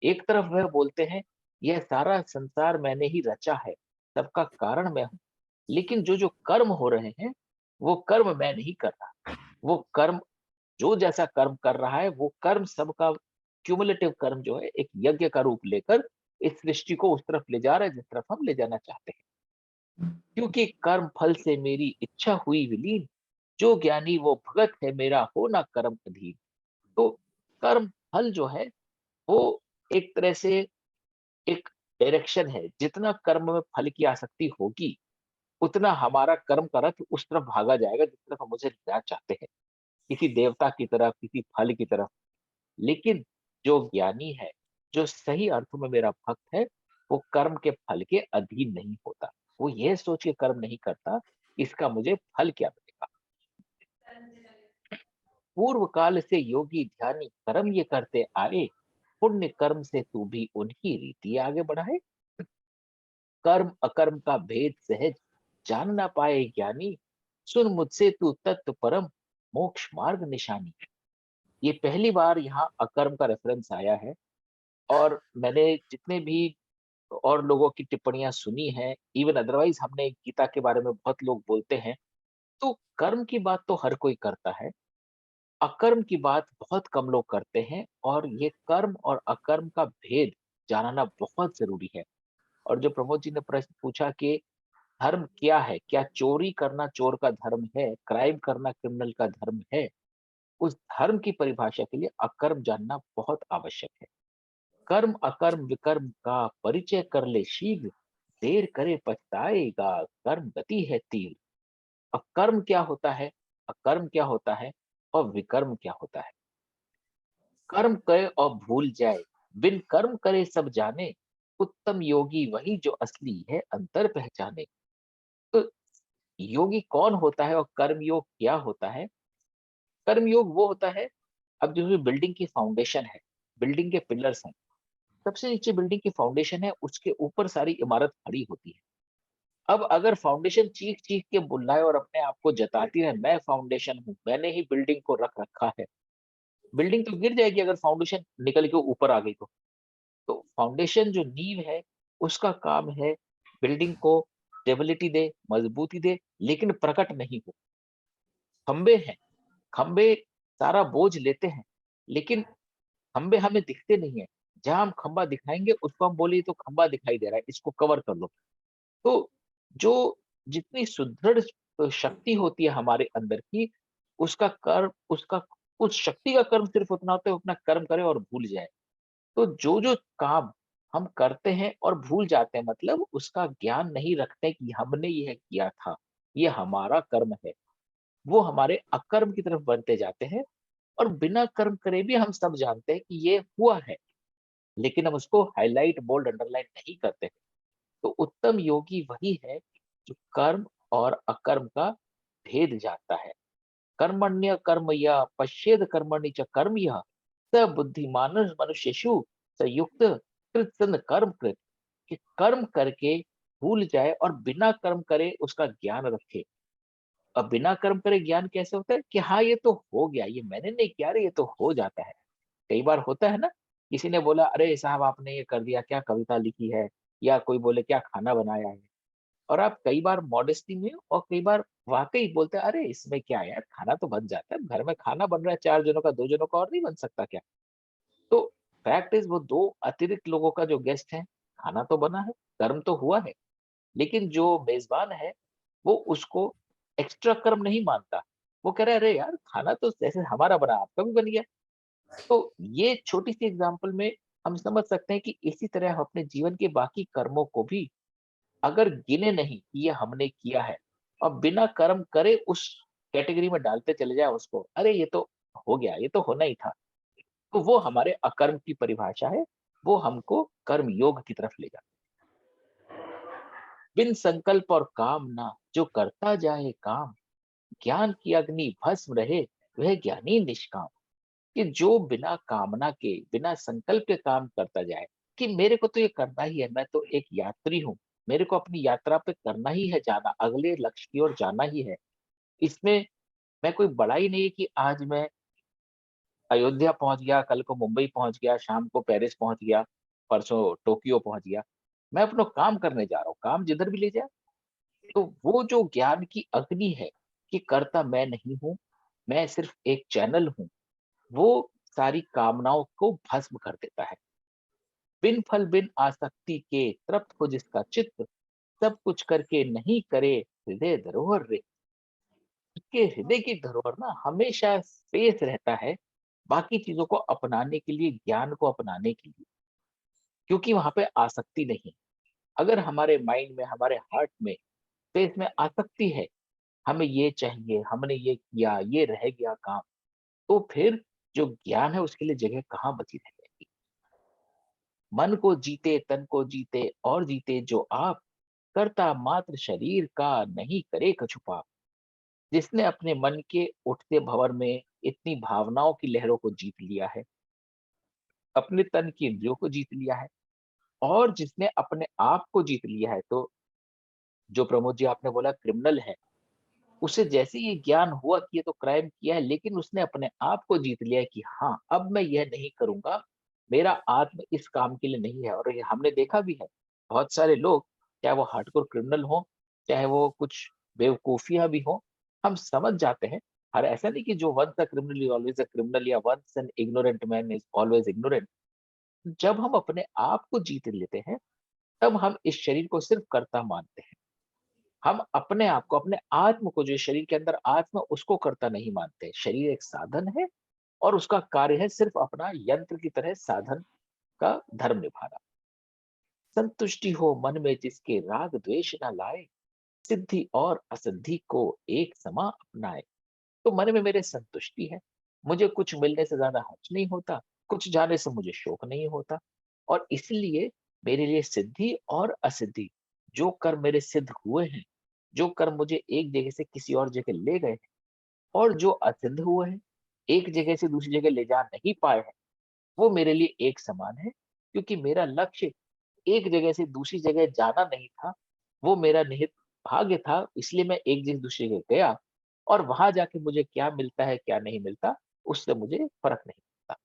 एक तरफ वह बोलते हैं यह सारा संसार मैंने ही रचा है, सबका कारण मैं हूँ। लेकिन जो जो कर्म हो रहे हैं, वो कर्म मैं नहीं कर रहा। वो कर्म जो जैसा कर्म कर रहा है, वो कर्म सबका क्यूमुलेटिव कर्म जो है एक यज्ञ का रूप लेकर इस सृष्टि को उस तरफ ले जा रहा है जिस तरफ हम ले जाना चाहते हैं। क्योंकि कर्म फल से मेरी इच्छा हुई विलीन, जो ज्ञानी वो भगत है मेरा हो ना कर्म अधीन। तो कर्म फल जो है वो एक तरह से एक डायरेक्शन है। जितना कर्म में फल की आसक्ति होगी, उतना हमारा कर्म का रथ उस तरफ भागा जाएगा जिस तरफ हम उसे लेना चाहते हैं, किसी देवता की तरफ, किसी फल की तरफ। लेकिन जो ज्ञानी है, जो सही अर्थों में मेरा भक्त है, वो कर्म के फल के अधीन नहीं होता। वो यह सोच के कर्म नहीं करता इसका मुझे फल क्या मिलेगा। पूर्व काल से योगी ध्यानी कर्म ये करते आए, पुण्य कर्म से तू भी उनकी रीति आगे बढ़ाए। कर्म अकर्म का भेद सहज जान ना पाए ज्ञानी, सुन मुझसे तू तत्व परम मोक्ष मार्ग निशानी। ये पहली बार यहाँ अकर्म का रेफरेंस आया है। और मैंने जितने भी और लोगों की टिप्पणियां सुनी है, इवन अदरवाइज हमने गीता के बारे में बहुत लोग बोलते हैं, तो कर्म की बात तो हर कोई करता है, अकर्म की बात बहुत कम लोग करते हैं। और ये कर्म और अकर्म का भेद जानना बहुत जरूरी है। और जो प्रमोद जी ने प्रश्न पूछा कि धर्म क्या है, क्या चोरी करना चोर का धर्म है, क्राइम करना क्रिमिनल का धर्म है, उस धर्म की परिभाषा के लिए अकर्म जानना बहुत आवश्यक है। कर्म अकर्म विकर्म का परिचय कर ले शीघ्र, देर करे पछताएगा, कर्म गति है तीव्र। अब कर्म क्या होता है, अकर्म क्या होता है, और विकर्म क्या होता है। कर्म करे और भूल जाए, बिन कर्म करे सब जाने, उत्तम योगी वही जो असली है अंतर पहचाने। तो योगी कौन होता है और कर्म योग क्या होता है। कर्म योग वो होता है, अब जो बिल्डिंग की फाउंडेशन है, बिल्डिंग के पिलर्स हैं, सबसे नीचे बिल्डिंग की फाउंडेशन है, उसके ऊपर सारी इमारत खड़ी होती है। अब अगर फाउंडेशन चीख चीख के बुलाए और अपने आप को जताती है मैं फाउंडेशन हूँ, मैंने ही बिल्डिंग को रख रखा है, बिल्डिंग तो गिर जाएगी अगर फाउंडेशन निकल के ऊपर आ गई तो। तो फाउंडेशन जो नींव है, उसका काम है बिल्डिंग को स्टेबिलिटी दे, मजबूती दे, लेकिन प्रकट नहीं हो। खंबे हैं, खंबे सारा बोझ लेते हैं, लेकिन खंबे हमें दिखते नहीं है। जहां हम खंबा दिखाएंगे उसको हम बोले तो खंबा दिखाई दे रहा है, इसको कवर कर लो। तो जो जितनी सुदृढ़ शक्ति होती है हमारे अंदर की, उसका कर्म, उसका उस शक्ति का कर्म सिर्फ उतना होता है उतना कर्म करे और भूल जाए। तो जो जो काम हम करते हैं और भूल जाते हैं, मतलब उसका ज्ञान नहीं रखते कि हमने यह किया था, ये हमारा कर्म है, वो हमारे अकर्म की तरफ बढ़ते जाते हैं। और बिना कर्म करे भी हम सब जानते हैं कि ये हुआ है, लेकिन हम उसको हाईलाइट बोल्ड अंडरलाइन नहीं करते हैं। तो उत्तम योगी वही है जो कर्म और अकर्म का भेद जानता है। कर्मण्य कर्म या पश्चेद कर्मणि च कर्म यह, स बुद्धिमान मनुष्येषु संयुक्त कृत कर्म कृत। कि कर्म करके भूल जाए और बिना कर्म करे उसका ज्ञान रखे। अब बिना कर्म करे ज्ञान कैसे होता है कि हाँ ये तो हो गया, ये मैंने नहीं किया, अरे ये तो हो जाता है। कई बार होता है ना, किसी ने बोला अरे साहब आपने ये कर दिया, क्या कविता लिखी है, या कोई बोले क्या खाना बनाया है, और आप कई बार मॉडेस्टी में और कई बार वाकई बोलते हैं, अरे इसमें क्या है यार, खाना तो बन जाता है, घर में खाना बन रहा है 4 जनों का, 2 जनों का, और नहीं बन सकता क्या? तो फैक्ट इज वो 2 अतिरिक्त लोगों का जो गेस्ट है, खाना तो बना है, कर्म तो हुआ है, लेकिन जो मेजबान है वो उसको एक्स्ट्रा कर्म नहीं मानता। वो कह रहा है, अरे यार खाना तो जैसे हमारा बना आपका भी बन गया। तो ये छोटी सी एग्जांपल में हम समझ सकते हैं कि इसी तरह हम अपने जीवन के बाकी कर्मों को भी अगर गिने नहीं कि ये हमने किया है और बिना कर्म करे उस कैटेगरी में डालते चले जाए उसको, अरे ये तो हो गया, ये तो होना ही था, तो वो हमारे अकर्म की परिभाषा है, वो हमको कर्म योग की तरफ ले जाता है। बिन संकल्प और कामना जो करता जाए काम, ज्ञान की अग्नि भस्म रहे वह ज्ञानी निष्काम। कि जो बिना कामना के, बिना संकल्प के काम करता जाए कि मेरे को तो ये करना ही है, मैं तो एक यात्री हूँ, मेरे को अपनी यात्रा पे करना ही है, जाना अगले लक्ष्य की ओर जाना ही है। इसमें मैं कोई बड़ा ही नहीं है कि आज मैं अयोध्या पहुंच गया, कल को मुंबई पहुंच गया, शाम को पेरिस पहुंच गया, परसों टोक्यो पहुंच गया। मैं अपना काम करने जा रहा हूँ, काम जिधर भी ले जाए। तो वो जो ज्ञान की अग्नि है कि कर्ता मैं नहीं हूँ, मैं सिर्फ एक चैनल हूँ, वो सारी कामनाओं को भस्म कर देता है। बिन फल बिन आसक्ति के तृप्त हो जिसका चित्त, सब कुछ करके नहीं करे हृदय धरोहर रे। उसके हृदय की धरोहर ना हमेशा स्पेस रहता है बाकी चीजों को अपनाने के लिए, ज्ञान को अपनाने के लिए, क्योंकि वहां पे आसक्ति नहीं। अगर हमारे माइंड में, हमारे हार्ट में स्पेस में आसक्ति है, हमें ये चाहिए, हमने ये किया, ये रह गया काम, तो फिर जो ज्ञान है उसके लिए जगह कहाँ बची रह जाएगी। मन को जीते तन को जीते और जीते जो आप, करता मात्र शरीर का नहीं करे कछु पाप। जिसने अपने मन के उठते भंवर में इतनी भावनाओं की लहरों को जीत लिया है, अपने तन की इंद्रियों को जीत लिया है, और जिसने अपने आप को जीत लिया है, तो जो प्रमोद जी आपने बोला क्रिमिनल है, उसे जैसे ये ज्ञान हुआ कि ये तो क्राइम किया है, लेकिन उसने अपने आप को जीत लिया है कि हाँ अब मैं यह नहीं करूंगा, मेरा आत्म इस काम के लिए नहीं है। और ये हमने देखा भी है, बहुत सारे लोग, चाहे वो हार्डकोर क्रिमिनल हो, चाहे वो कुछ बेवकूफियां भी हो, हम समझ जाते हैं। हर ऐसा नहीं कि जो once a criminal is always a criminal, या once an ignorant man is always ignorant. जब हम अपने आप को जीत लेते हैं, तब हम इस शरीर को सिर्फ कर्ता मानते हैं। हम अपने आप को, अपने आत्म को, जो शरीर के अंदर आत्मा, उसको कर्ता नहीं मानते। शरीर एक साधन है और उसका कार्य है सिर्फ अपना यंत्र की तरह साधन का धर्म निभाना। संतुष्टि हो मन में जिसके राग द्वेष न लाए, सिद्धि और असिद्धि को एक समा अपनाए। तो मन में मेरे संतुष्टि है, मुझे कुछ मिलने से ज्यादा हर्ष नहीं होता, कुछ जाने से मुझे शोक नहीं होता, और इसलिए मेरे लिए सिद्धि और असिद्धि, जो कर्म मेरे सिद्ध हुए हैं, जो कर्म मुझे एक जगह से किसी और जगह ले गए हैं, और जो असिद्ध हुए हैं, एक जगह से दूसरी जगह ले जा नहीं पाए हैं, वो मेरे लिए एक समान है। क्योंकि मेरा लक्ष्य एक जगह से दूसरी जगह जाना नहीं था, वो मेरा निहित भाग्य था, इसलिए मैं एक जगह से दूसरी जगह गया, और वहां जाके मुझे क्या मिलता है क्या नहीं मिलता, उससे मुझे फर्क नहीं पड़ता।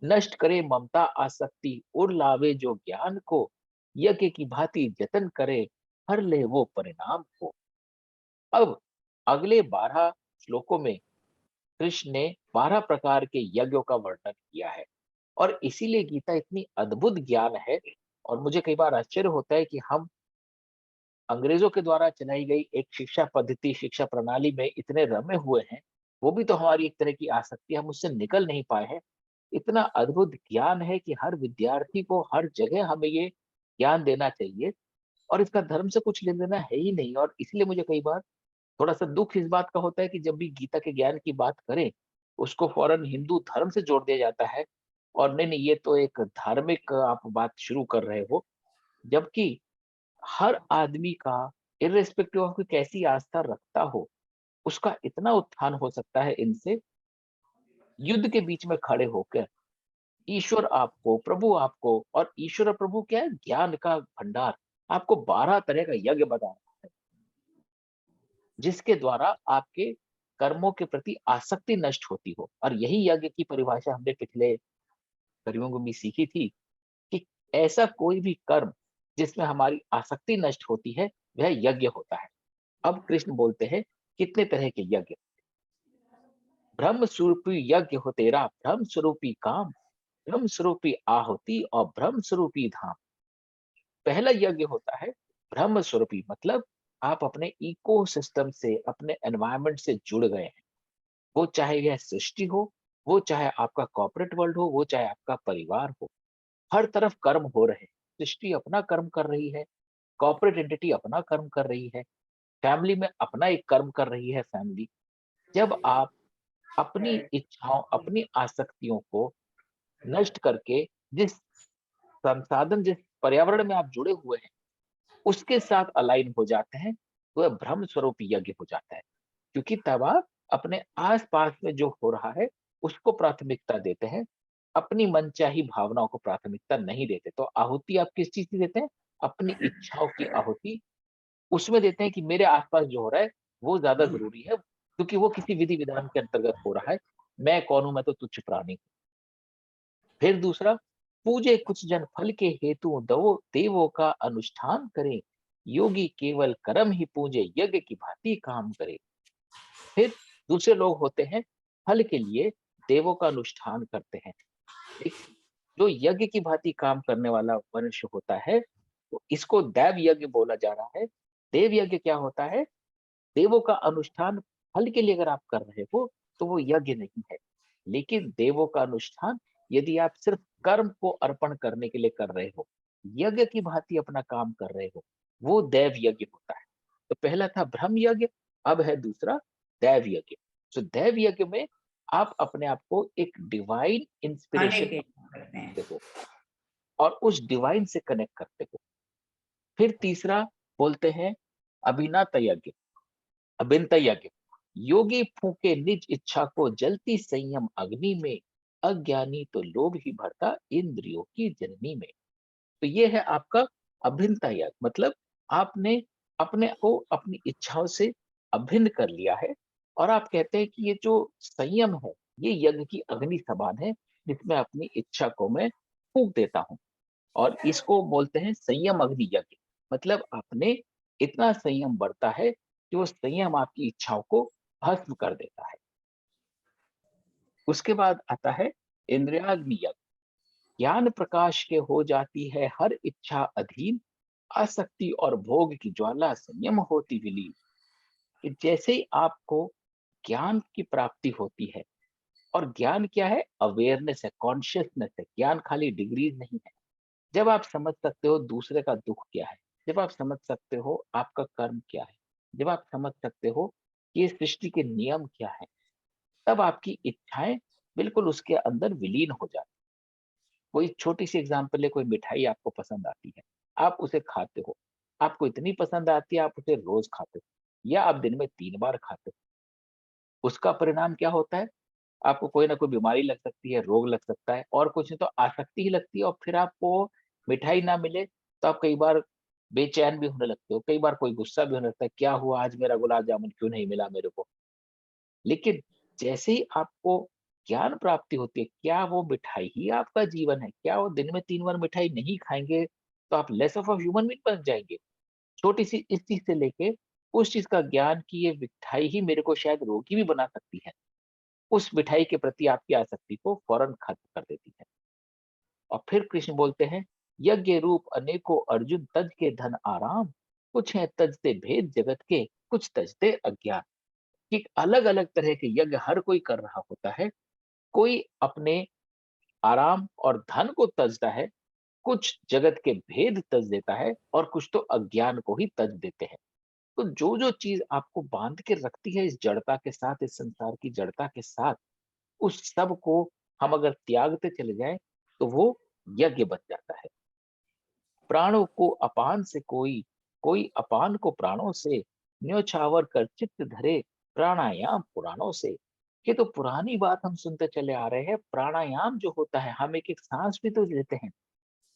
नष्ट करे ममता आसक्ति और लावे जो ज्ञान को, यज्ञ की भांति जतन करे हर ले वो परिणाम को। अब अगले 12 श्लोकों में कृष्ण ने 12 प्रकार के यज्ञों का वर्णन किया है, और इसीलिए गीता इतनी अद्भुत ज्ञान है। और मुझे कई बार आश्चर्य होता है कि हम अंग्रेजों के द्वारा चलाई गई एक शिक्षा पद्धति, शिक्षा प्रणाली में इतने रमे हुए हैं, वो भी तो हमारी एक तरह की आसक्ति, हम उससे निकल नहीं पाए हैं। इतना अद्भुत ज्ञान है कि हर विद्यार्थी को हर जगह हमें ये ज्ञान देना चाहिए, और इसका धर्म से कुछ लेना देना है ही नहीं। और इसलिए मुझे कई बार थोड़ा सा दुख इस बात का होता है कि जब भी गीता के ज्ञान की बात करें, उसको फौरन हिंदू धर्म से जोड़ दिया जाता है, और नहीं नहीं ये तो एक धार्मिक आप बात शुरू कर रहे हो। जबकि हर आदमी का, इर्रेस्पेक्टिव ऑफ कैसी आस्था रखता हो, उसका इतना उत्थान हो सकता है इनसे, युद्ध के बीच में खड़े होकर ईश्वर आपको, प्रभु आपको, और ईश्वर और प्रभु क्या है, ज्ञान का भंडार, आपको 12 तरह का यज्ञ बता रहा है, जिसके द्वारा आपके कर्मों के प्रति आसक्ति नष्ट होती हो। और यही यज्ञ की परिभाषा हमने पिछले कड़ियों में भी सीखी थी कि ऐसा कोई भी कर्म जिसमें हमारी आसक्ति नष्ट होती है, वह यज्ञ होता है। अब कृष्ण बोलते हैं कितने तरह के यज्ञ। ब्रह्म स्वरूपी यज्ञ हो तेरा, ब्रह्म स्वरूपी काम, ब्रह्म स्वरूपी आहुति और ब्रह्म स्वरूपी धाम। पहला यज्ञ होता है ब्रह्म स्वरूपी, मतलब आप अपने इकोसिस्टम से, अपने एनवायरनमेंट से जुड़ गए हैं। वो चाहे यह सृष्टि हो, वो चाहे आपका कॉर्पोरेट वर्ल्ड हो, वो चाहे आपका परिवार हो, हर तरफ कर्म हो रहे हैं। सृष्टि अपना कर्म कर रही है, कॉर्पोरेट एंटिटी अपना कर्म कर रही है, फैमिली में अपना एक कर्म कर रही है फैमिली। जब आप अपनी इच्छाओं, अपनी आसक्तियों को नष्ट करके जिस संसाधन, जिस पर्यावरण में आप जुड़े हुए हैं, उसके साथ अलाइन हो जाते हैं, तो वह ब्रह्म स्वरूप यज्ञ हो जाता है। क्योंकि तब आप अपने आस-पास में जो हो रहा है, उसको प्राथमिकता देते हैं, अपनी मनचाही भावनाओं को प्राथमिकता नहीं देते। तो आहुति आप किस चीज़ की देते हैं? अपनी इच्छाओं की आहुति उसमें देते हैं कि मेरे आस-पास जो हो रहा है, वो ज़्यादा ज़रूरी है, क्योंकि वो किसी विधि-विधान के अंतर्गत हो रहा है। मैं कौन हूँ? मैं तो तुच्छ प्राणी हूँ। फिर दूसरा, पूजे कुछ जन फल के हेतु दवो देवों का अनुष्ठान करें, योगी केवल कर्म ही पूजे, यज्ञ की भांति काम करे। फिर दूसरे लोग होते हैं, फल के लिए देवों का अनुष्ठान करते हैं। लेकिन जो यज्ञ की भांति काम करने वाला मनुष्य होता है, तो इसको दैव यज्ञ बोला जा रहा है। देव यज्ञ क्या होता है? देवों का अनुष्ठान फल के लिए अगर आप कर रहे हो, तो वो यज्ञ नहीं है। लेकिन देवों का अनुष्ठान यदि आप सिर्फ कर्म को अर्पण करने के लिए कर रहे हो, यज्ञ की भांति अपना काम कर रहे हो, वो दैव यज्ञ होता है। तो पहला था ब्रह्म यज्ञ, अब है दूसरा दैव यज्ञ। तो दैव यज्ञ में आप अपने आप को एक डिवाइन खाने इंस्पिरेशन के करते हैं। देते हो और उस डिवाइन से कनेक्ट करते हो। फिर तीसरा बोलते हैं अभिनात यज्ञ, अभिनत यज्ञ। योगी फूके निज इच्छा को जलती संयम अग्नि में, अज्ञानी तो लोभ ही भरता इंद्रियों की जननी में। तो ये है आपका अभिन्नत यज्ञ, मतलब आपने अपने को अपनी इच्छाओं से अभिन्न कर लिया है और आप कहते हैं कि ये जो संयम है, ये यज्ञ की अग्नि समान है, जिसमें अपनी इच्छा को मैं फूंक देता हूँ और इसको बोलते हैं संयम अग्नि यज्ञ। मतलब आपने इतना संयम बढ़ता है कि वो संयम आपकी इच्छाओं को भस्म कर देता है। उसके बाद आता है इंद्रियाग्नि यज्ञ। ज्ञान प्रकाश के हो जाती है हर इच्छा अधीन, आसक्ति और भोग की ज्वाला संयम होती विलीन। कि जैसे ही आपको ज्ञान की प्राप्ति होती है, और ज्ञान क्या है? अवेयरनेस है, कॉन्शियसनेस है। ज्ञान खाली डिग्रीज नहीं है। जब आप समझ सकते हो दूसरे का दुख क्या है, जब आप समझ सकते हो आपका कर्म क्या है, जब आप समझ सकते हो कि ये सृष्टि के नियम क्या है, तब आपकी इच्छाएं बिल्कुल उसके अंदर विलीन हो जाती। कोई छोटी सी एग्जांपल है, कोई मिठाई आपको पसंद आती है, आप उसे खाते हो, आपको इतनी पसंद आती है आप उसे रोज खाते हो या आप दिन में 3 बार खाते हो। उसका परिणाम क्या होता है? आपको कोई ना कोई बीमारी लग सकती है, रोग लग सकता है, और कुछ नहीं तो आसक्ति ही लगती है, और फिर आपको मिठाई ना मिले तो आप कई बार बेचैन भी होने लगते हो, कई बार कोई गुस्सा भी होने लगता है, क्या हुआ आज मेरा गुलाब जामुन क्यों नहीं मिला मेरे को। लेकिन जैसे ही आपको ज्ञान प्राप्ति होती है, क्या वो मिठाई ही आपका जीवन है? क्या वो दिन में 3 बार मिठाई नहीं खाएंगे तो आप less of a human being बन जाएंगे? छोटी सी इस चीज से लेके उस चीज का ज्ञान कि ये मिठाई ही मेरे को शायद रोगी भी बना सकती है, उस मिठाई के प्रति आपकी आसक्ति को फौरन खत्म कर देती है। और फिर कृष्ण बोलते हैं, यज्ञ रूप अनेकों अर्जुन तज के धन आराम, कुछ है तजते भेद जगत के, कुछ तजते अज्ञान। कि अलग अलग तरह के यज्ञ हर कोई कर रहा होता है। कोई अपने आराम और धन को तजता है, कुछ जगत के भेद तज देता है, और कुछ तो अज्ञान को ही तज देते हैं। तो जो जो चीज आपको बांध के रखती है इस जड़ता के साथ, इस संसार की जड़ता के साथ, उस सब को हम अगर त्यागते चले जाएं, तो वो यज्ञ बन जाता है। प्राणों को अपान से कोई, कोई अपान को प्राणों से, न्योछावर कर चित्त धरे, प्राणायाम पुराणों से। ये तो पुरानी बात हम सुनते चले आ रहे हैं। प्राणायाम जो होता है, हम एक एक सांस भी तो लेते हैं।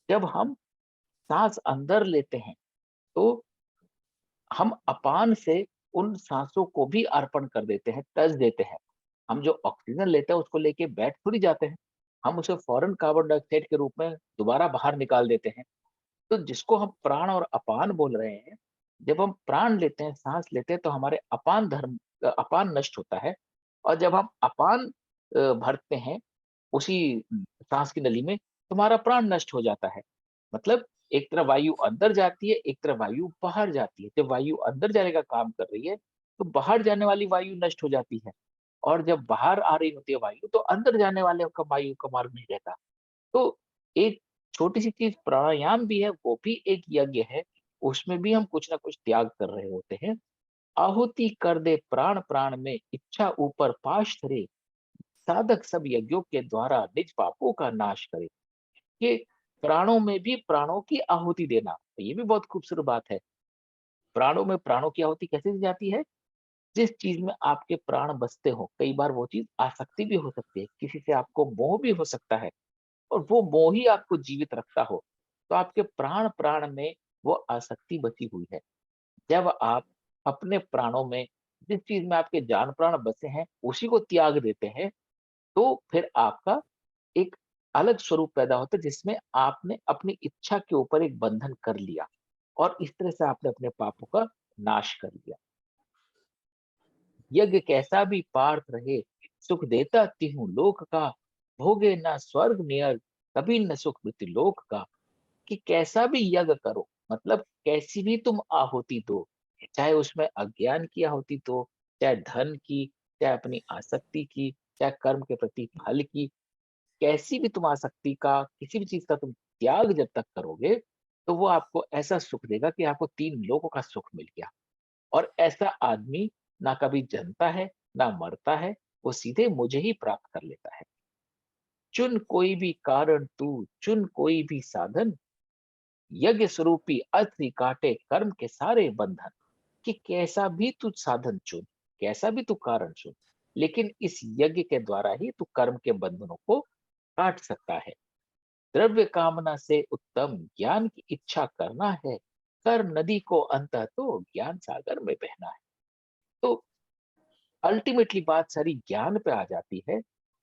जब हम सांस अंदर लेते हैं, तो हम अपान से उन सांसों को भी अर्पण कर देते हैं, तज देते हैं। हम जो ऑक्सीजन लेते हैं उसको लेके बैठ थोड़ी जाते हैं, हम उसे फौरन कार्बन डाइऑक्साइड के रूप में दोबारा बाहर निकाल देते हैं। तो जिसको हम प्राण और अपान बोल रहे हैं, जब हम प्राण लेते हैं, सांस लेते हैं, तो हमारे अपान नष्ट होता है, और जब हम अपान भरते हैं उसी सांस की नली में, तो हमारा प्राण नष्ट हो जाता है। मतलब एक तरफ वायु अंदर जाती है, एक तरफ वायु बाहर जाती है। जब वायु अंदर जाने का काम कर रही है, तो बाहर जाने वाली वायु नष्ट हो जाती है, और जब बाहर आ रही होती है वायु, तो अंदर जाने वाले का वायु का मार्ग नहीं रहता। तो एक छोटी-सी चीज़ प्राणायाम भी है, वो भी एक यज्ञ है, उसमें भी हम कुछ ना कुछ त्याग कर रहे होते हैं। आहुति कर दे प्राण प्राण में, इच्छा ऊपर पाश धरे, साधक सब यज्ञों के द्वारा निज पापों का नाश करे। ये प्राणों में भी प्राणों की आहुति देना, ये भी बहुत खूबसूरत बात है। प्राणों में प्राणों की आहुति कैसे दी जाती है? जिस चीज़ में आपके प्राण बसते हो, कई बार वो चीज़ आसक्ति भी हो सकती है, किसी से आपको मोह भी हो सकता है, और वो मोह ही आपको जीवित रखता हो, तो आपके प्राण प्राण में वो आसक्ति बची हुई है। जब आप अपने प्राणों में जिस चीज में आपके जान प्राण बसे हैं उसी को त्याग देते हैं, तो फिर आपका एक अलग स्वरूप पैदा होता है, जिसमें आपने अपनी इच्छा के ऊपर एक बंधन कर लिया, और इस तरह से आपने अपने पापों का नाश कर लिया। यज्ञ कैसा भी पार्थ रहे, सुख देता तिहु लोक का, भोगे ना स्वर्ग नियर, कभी न सुख मृत्यु लोक का। कि कैसा भी यज्ञ करो, मतलब कैसी भी तुम आहुति दो, चाहे उसमें अज्ञान की आहुति दो, चाहे धन की, चाहे अपनी आसक्ति की, चाहे कर्म के प्रति फल की, कैसी भी तुम आसक्ति का, किसी भी चीज का तुम त्याग जब तक करोगे, तो वो आपको ऐसा सुख देगा कि आपको तीन लोगों का सुख मिल गया। और ऐसा आदमी ना कभी जन्मता है, ना मरता है, वो सीधे मुझे ही प्राप्त कर लेता है। चुन कोई भी कारण तू, चुन कोई भी साधन, यज्ञ स्वरूपी अस्थि काटे कर्म के सारे बंधन। कि कैसा भी तू साधन चुन, कैसा भी तू कारण चुन, लेकिन इस यज्ञ के द्वारा ही तू कर्म के बंधनों को काट सकता है। द्रव्य कामना से उत्तम ज्ञान की इच्छा करना है, कर नदी को अंतः तो ज्ञान सागर में बहना है। तो अल्टीमेटली बात सारी ज्ञान पे आ जाती है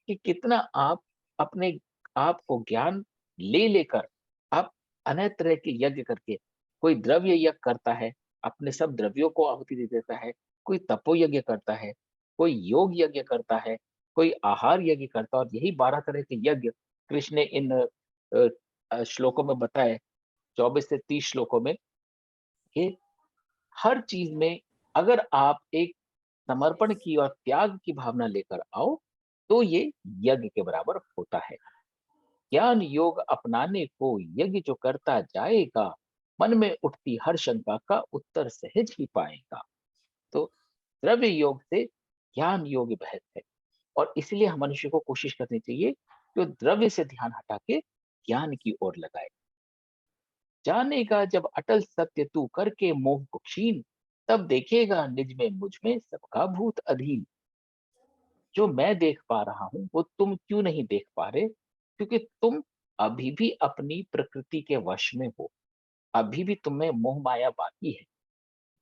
कि कितना आप अपने आप को ज्ञान ले लेकर आप अनेक तरह के यज्ञ करके, कोई द्रव्य यज्ञ करता है, अपने सब द्रव्यों को आहुति दे देता है, कोई तपो यज्ञ करता है, कोई योग यज्ञ करता है, कोई आहार यज्ञ करता है, और यही 12 तरह के यज्ञ कृष्ण ने इन श्लोकों में बताए, 24 से 30 श्लोकों में। कि हर चीज में अगर आप एक समर्पण की और त्याग की भावना लेकर आओ, तो ये यज्ञ के बराबर होता है। ज्ञान योग अपनाने को यज्ञ जो करता जाएगा, मन में उठती हर शंका का उत्तर सहज ही पाएगा। तो द्रव्य योग से ज्ञान योग बेहतर है, और इसलिए हम मनुष्य को कोशिश करनी चाहिए कि वो द्रव्य से ध्यान हटा के ज्ञान की ओर लगाए। जानेगा जब अटल सत्य तू करके मोह को क्षीण, तब देखेगा निज में मुझ में सबका भूत अधीन। जो मैं देख पा रहा हूं वो तुम क्यों नहीं देख पा रहे? क्योंकि तुम अभी भी अपनी प्रकृति के वश में हो, अभी भी तुम्हें मोह माया बाकी है।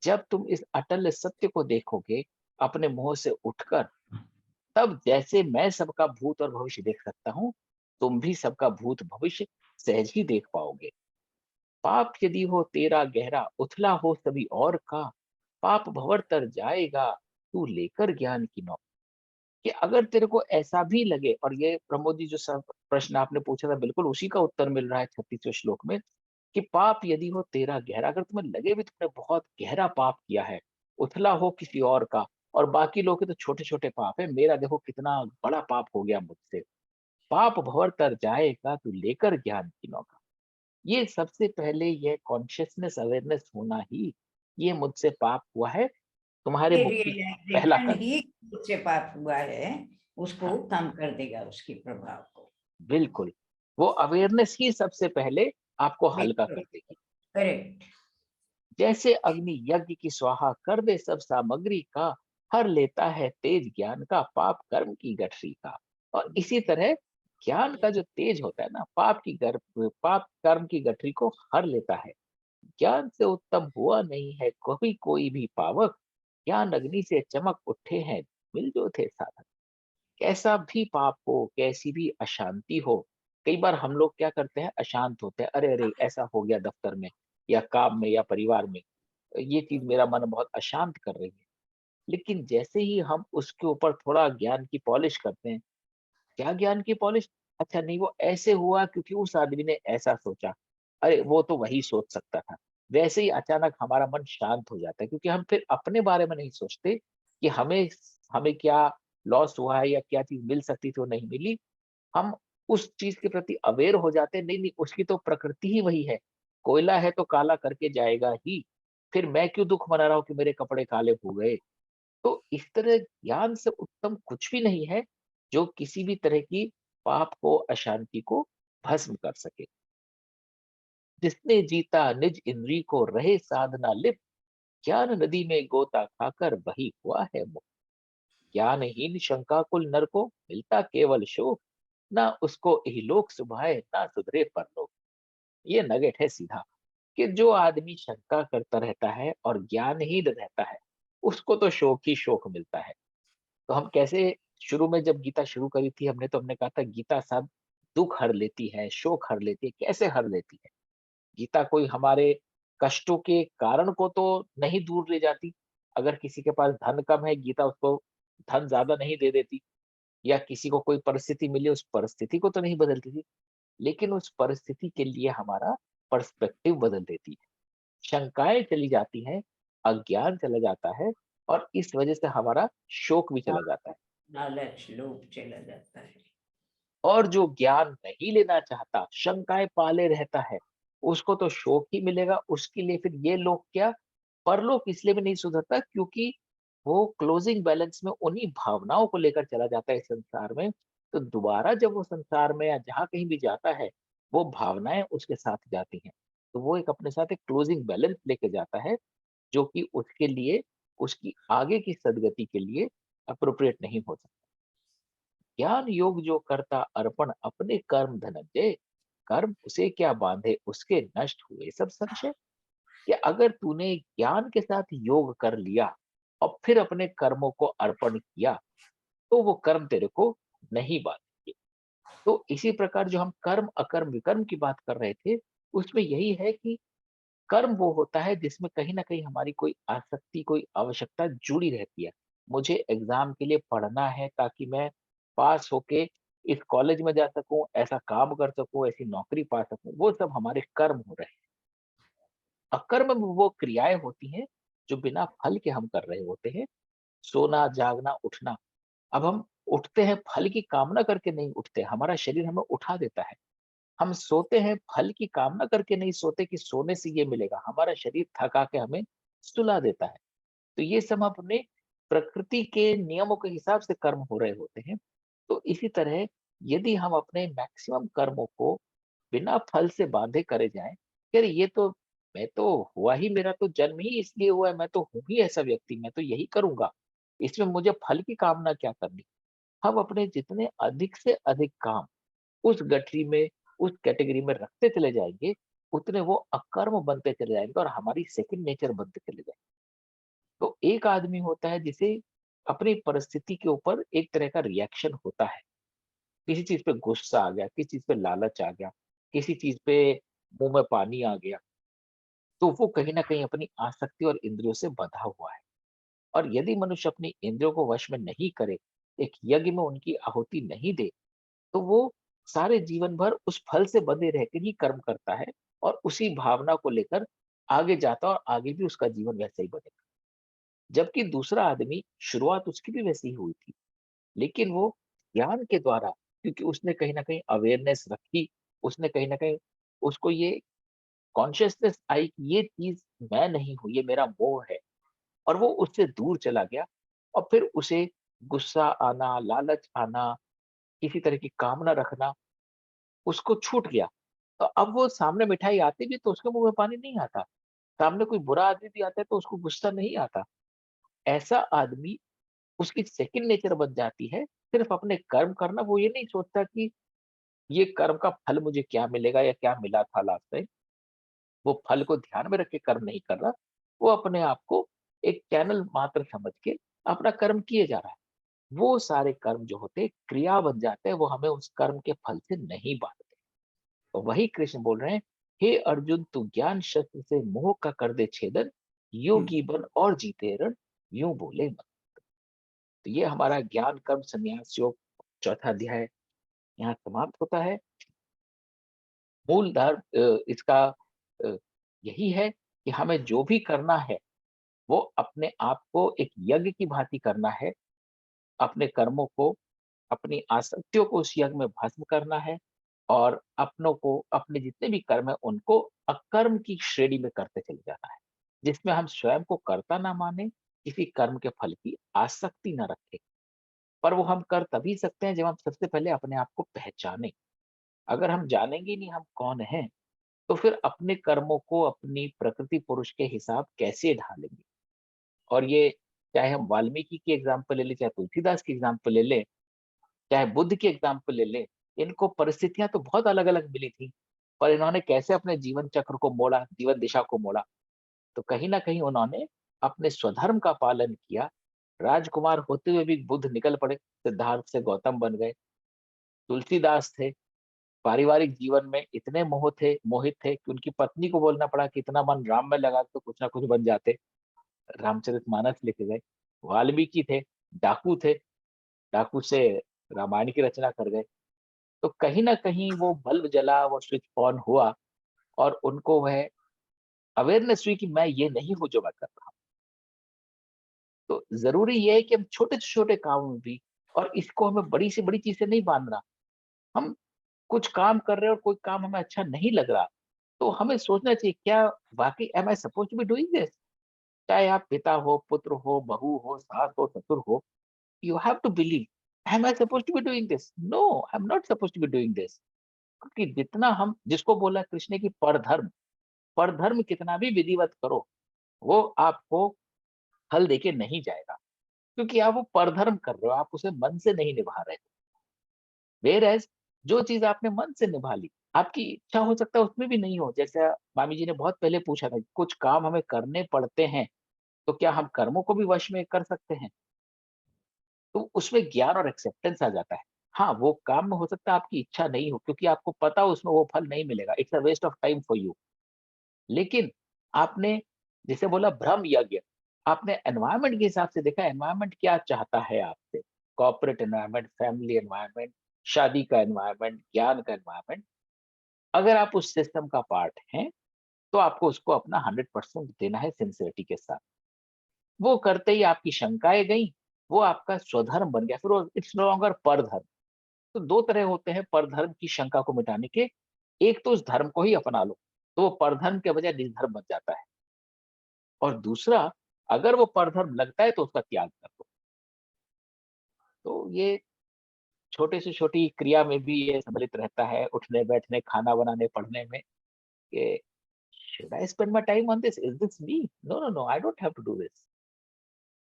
जब तुम इस अटल सत्य को देखोगे अपने मोह से उठकर, तब जैसे मैं सबका भूत और भविष्य देख सकता हूँ, तुम भी सबका भूत भविष्य सहज ही देख पाओगे। पाप यदि हो तेरा गहरा, उथला हो सभी और का, पाप भंवर तर जाएगा तू लेकर ज्ञान की नौ। कि अगर तेरे को ऐसा भी लगे, और ये प्रमोद जी जो प्रश्न आपने पूछा था, बिल्कुल उसी का उत्तर मिल रहा है 36वें श्लोक में। कि पाप यदि हो तेरा गहरा, अगर तुम्हें लगे भी तुमने बहुत गहरा पाप किया है, उथला हो किसी और का, और बाकी लोग के तो छोटे छोटे पाप है, मेरा देखो कितना बड़ा पाप हो गया मुझसे, पाप भंवर तर जाएगा तू लेकर ज्ञान की नौका। ये सबसे पहले ये कॉन्शियसनेस अवेयरनेस होना ही, ये मुझसे पाप हुआ है, तुम्हारे ये मुक्ति का पहला रियलाइजेशन कदम। ही उससे पाप हुआ है, उसको हाँ, कम कर देगा उसके प्रभाव को। बिल्कुल। वो अवेयरनेस ही सबसे पहले आपको हल्का बिल्कुल कर देगी। करेक्ट। जैसे अग्नि यज्ञ की स्वाहा कर दे सब सामग्री का, हर लेता है तेज ज्ञान का पाप कर्म की गठरी का। और इसी तरह ज्ञान का जो तेज होता है ना, पाप कर्म की गठरी को हर लेता है। ज्ञान से उत्तम हुआ नहीं है कभी कोई भी पावक, ज्ञान अग्नि से चमक उठे हैं मिल जो थे साधक। कैसा भी पाप हो, कैसी भी अशांति हो, कई बार हम लोग क्या करते हैं, अशांत होते हैं, अरे अरे ऐसा हो गया दफ्तर में या काम में या परिवार में, ये चीज मेरा मन बहुत अशांत कर रही है। लेकिन जैसे ही हम उसके ऊपर थोड़ा ज्ञान की पॉलिश करते हैं, क्या ज्ञान की पॉलिश, अच्छा नहीं वो ऐसे हुआ क्योंकि उस आदमी ने ऐसा सोचा, अरे वो तो वही सोच सकता था। वैसे ही अचानक हमारा मन शांत हो जाता है, क्योंकि हम फिर अपने बारे में नहीं सोचते कि हमें हमें क्या लॉस हुआ है या क्या चीज मिल सकती थी वो नहीं मिली। हम उस चीज के प्रति अवेयर हो जाते हैं, नहीं नहीं उसकी तो प्रकृति ही वही है, कोयला है तो काला करके जाएगा ही, फिर मैं क्यों दुख मना रहा हूँ कि मेरे कपड़े काले हो गए। तो इस तरह ज्ञान से उत्तम कुछ भी नहीं है जो किसी भी तरह की पाप को, अशांति को भस्म कर सके। जिसने जीता निज इंद्री को रहे साधना लिप, ज्ञान नदी में गोता खाकर वही हुआ है मुक्त। ज्ञानहीन शंकाकुल नर को मिलता केवल शोक, ना उसको इहलोक सुभाए ना सुधरे परलोक। ये नगेट है सीधा, कि जो आदमी शंका करता रहता है और ज्ञानहीन रहता है, उसको तो शोक ही शोक मिलता है। तो हम कैसे, शुरू में जब गीता शुरू करी थी हमने, तो हमने कहा था गीता सब दुख हर लेती है, शोक हर लेती है। कैसे हर लेती है? गीता कोई हमारे कष्टों के कारण को तो नहीं दूर ले जाती। अगर किसी के पास धन कम है, गीता उसको धन ज्यादा नहीं दे देती, या किसी को कोई परिस्थिति मिली उस परिस्थिति को तो नहीं बदलती थी, लेकिन उस परिस्थिति के लिए हमारा पर्सपेक्टिव बदल देती है। शंकाएं चली जाती हैं, अज्ञान चला जाता है, और इस वजह से हमारा शोक भी चला जाता है। लालच लोभ चला जाता है। और जो ज्ञान नहीं लेना चाहता, शंकाएं पाले रहता है, उसको तो शोक ही मिलेगा। उसके लिए फिर ये लोग क्या, परलोक इसलिए भी नहीं सुधरता क्योंकि वो क्लोजिंग बैलेंस में उन्हीं भावनाओं को लेकर चला जाता है इस संसार में। तो दोबारा जब वो संसार में या जहां कहीं भी जाता है, वो भावनाएं उसके साथ जाती हैं। तो वो एक अपने साथ एक क्लोजिंग बैलेंस लेके जाता है, जो कि उसके लिए, उसकी आगे की सदगति के लिए अप्रोप्रिएट नहीं हो सकता। ज्ञान योग जो करता अर्पण अपने कर्म धनंजय, कर्म उसे क्या बांधे उसके नष्ट हुए सब संशय। कि अगर तूने ज्ञान के साथ योग कर लिया और फिर अपने कर्मों को अर्पण किया, तो वो कर्म तेरे को नहीं बांधेंगे। तो इसी प्रकार जो हम कर्म अकर्म विकर्म की बात कर रहे थे, उसमें यही है कि कर्म वो होता है जिसमें कहीं ना कहीं हमारी कोई आसक्ति, कोई आवश्यकता जुड़ी रहती है। मुझे एग्जाम के लिए पढ़ना है ताकि मैं पास होके इस कॉलेज में जा सकूं, ऐसा काम कर सकूं, ऐसी नौकरी पा सकूं, वो सब हमारे कर्म हो रहे हैं। अकर्म में वो क्रियाएं होती हैं जो बिना फल के हम कर रहे होते हैं। सोना, जागना, उठना। अब हम उठते हैं, फल की कामना करके नहीं उठते, हमारा शरीर हमें उठा देता है। हम सोते हैं, फल की कामना करके नहीं सोते कि सोने से ये मिलेगा, हमारा शरीर थका के हमें सुला देता है। तो ये सब अपने प्रकृति के नियमों के हिसाब से कर्म हो रहे होते हैं। तो इसी तरह यदि हम अपने मैक्सिमम कर्मों को बिना फल से बांधे करे जाएं, कि अरे ये तो, मैं तो हुआ ही, मेरा तो जन्म ही इसलिए हुआ है, मैं तो हूं ही ऐसा व्यक्ति, मैं तो यही करूंगा, इसमें मुझे फल की कामना क्या करनी। हम अपने जितने अधिक से अधिक काम उस गठरी में, उस कैटेगरी में रखते चले जाएंगे, उतने वो अकर्म बनते चले जाएंगे और हमारी सेकंड नेचर बनते चले जाएंगे। तो एक आदमी होता है जिसे अपनी परिस्थिति के ऊपर एक तरह का रिएक्शन होता है। किसी चीज पे गुस्सा आ गया, किसी चीज पे लालच आ गया, किसी चीज पे मुंह में पानी आ गया, तो वो कहीं ना कहीं अपनी आसक्ति और इंद्रियों से बंधा हुआ है। और यदि मनुष्य अपनी इंद्रियों को वश में नहीं करे, एक यज्ञ में उनकी आहुति नहीं दे, तो वो सारे जीवन भर उस फल से बंधे रहकर ही कर्म करता है, और उसी भावना को लेकर आगे जाता है, और आगे भी उसका जीवन वैसे ही बनेगा। जबकि दूसरा आदमी, शुरुआत उसकी भी वैसी ही हुई थी, लेकिन वो ज्ञान के द्वारा, क्योंकि उसने कहीं ना कहीं अवेयरनेस रखी, उसने कहीं ना कहीं, उसको ये कॉन्शियसनेस आई कि ये चीज मैं नहीं हूं, ये मेरा मोह है, और वो उससे दूर चला गया। और फिर उसे गुस्सा आना, लालच आना, किसी तरह की कामना रखना उसको छूट गया। तो अब वो सामने मिठाई आती भी तो उसके मुंह में पानी नहीं आता, सामने कोई बुरा आदमी भी आता है तो उसको गुस्सा नहीं आता। ऐसा आदमी, उसकी सेकंड नेचर बन जाती है सिर्फ अपने कर्म करना। वो ये नहीं सोचता कि ये कर्म का फल मुझे क्या मिलेगा या क्या मिला था लास्ट टाइम। वो फल को ध्यान में रख के कर्म नहीं कर रहा, वो अपने आप को एक चैनल मात्र समझ के अपना कर्म किए जा रहा है। वो सारे कर्म जो होते हैं क्रिया बन जाते हैं, वो हमें उस कर्म के फल से नहीं बांधते। तो वही कृष्ण बोल रहे हैं, हे अर्जुन तू ज्ञान शस्त्र से मोह का कर दे छेदन, योगी बन और जीते रण, यूं बोले मत। तो ये हमारा ज्ञान कर्म संन्यास योग चौथा अध्याय यहाँ समाप्त होता है। मूल धर्म इसका यही है कि हमें जो भी करना है वो अपने आप को एक यज्ञ की भांति करना है, अपने कर्मों को, अपनी आसक्तियों को उस यज्ञ में भस्म करना है, और अपनों को, अपने जितने भी कर्म है उनको अकर्म की श्रेणी में करते चले जाना है, जिसमें हम स्वयं को कर्ता ना माने, किसी कर्म के फल की आसक्ति ना रखें। पर वो हम कर तभी सकते हैं जब हम सबसे पहले अपने आप को पहचाने। अगर हम जानेंगे नहीं हम कौन हैं, तो फिर अपने कर्मों को अपनी प्रकृति पुरुष के हिसाब कैसे ढालेंगे। और ये चाहे हम वाल्मीकि की एग्जाम्पल ले लें, चाहे तुलसीदास की एग्जाम्पल ले लें, चाहे बुद्ध की एग्जाम्पल ले लें, इनको परिस्थितियां तो बहुत अलग अलग मिली थी, पर इन्होंने कैसे अपने जीवन चक्र को मोड़ा, जीवन दिशा को मोड़ा। तो कहीं ना कहीं उन्होंने अपने स्वधर्म का पालन किया। राजकुमार होते हुए भी बुद्ध निकल पड़े, सिद्धार्थ से गौतम बन गए। तुलसीदास थे, पारिवारिक जीवन में इतने मोहित थे कि उनकी पत्नी को बोलना पड़ा कि इतना मन राम में लगा तो कुछ ना कुछ बन जाते, रामचरितमानस लिखे गए। वाल्मीकि थे, डाकू थे, डाकू से रामायण की रचना कर गए। तो कहीं ना कहीं वो बल्ब जला, वो स्विच ऑन हुआ, और उनको वह अवेयरनेस हुई कि मैं ये नहीं हूं जो मैं कर रहा हूं। तो जरूरी ये है कि हम छोटे से छोटे काम में भी, और इसको हमें बड़ी से बड़ी चीज से नहीं बांधना। हम कुछ काम कर रहे हैं और कोई काम हमें अच्छा नहीं लग रहा, तो हमें सोचना चाहिए क्या वाकई am I suppose to be doing this. चाहे आप पिता हो, पुत्र हो, बहू हो, सास हो, ससुर हो, you have to believe, am I supposed to be doing this? No, I'm not supposed to be doing this. क्योंकि जितना हम, जिसको बोला कृष्ण की परधर्म, परधर्म कितना भी विधिवत करो, वो आपको फल देके नहीं जाएगा, क्योंकि आप वो परधर्म कर रहे हो, आप उसे मन से नहीं निभा रहे। Whereas जो चीज आपने मन से निभा ली, आपकी इच्छा हो सकता है उसमें भी नहीं हो। जैसे मामी जी ने बहुत पहले पूछा था, कुछ काम हमें करने पड़ते हैं, तो क्या हम कर्मों को भी वश में कर सकते हैं? तो उसमें ज्ञान और एक्सेप्टेंस आ जाता है। हाँ, वो काम में हो सकता है आपकी इच्छा नहीं हो, क्योंकि आपको पता हो उसमें वो फल नहीं मिलेगा, it's a waste of time for you. लेकिन आपने जैसे बोला ब्रह्म यज्ञ, आपने एनवायरनमेंट के हिसाब से देखा, एनवायरनमेंट क्या चाहता है आपसे, कॉर्पोरेट एनवायरनमेंट, फैमिली एनवायरनमेंट, शादी का एनवायरनमेंट, ज्ञान का एनवायरनमेंट। अगर आप उस सिस्टम का पार्ट हैं, तो आपको उसको अपना 100% देना है सिंसियरिटी के साथ। वो करते ही आपकी शंकाएं गई, वो आपका स्वधर्म बन गया, फिर वो इट्स नो लॉन्गर परधर्म। तो दो तरह होते हैं परधर्म की शंका को मिटाने के। एक तो उस धर्म को ही अपना लो, तो वो परधर्म के बजाय निर्धर्म बन जाता है। और दूसरा, अगर वो परधर्म लगता है तो उसका त्याग कर दो। तो ये छोटे से छोटी क्रिया में भी ये सम्मिलित रहता है, उठने बैठने, खाना बनाने, पढ़ने में, कि should I spend my time on this? Is this me? No, no, no, I don't have to do this.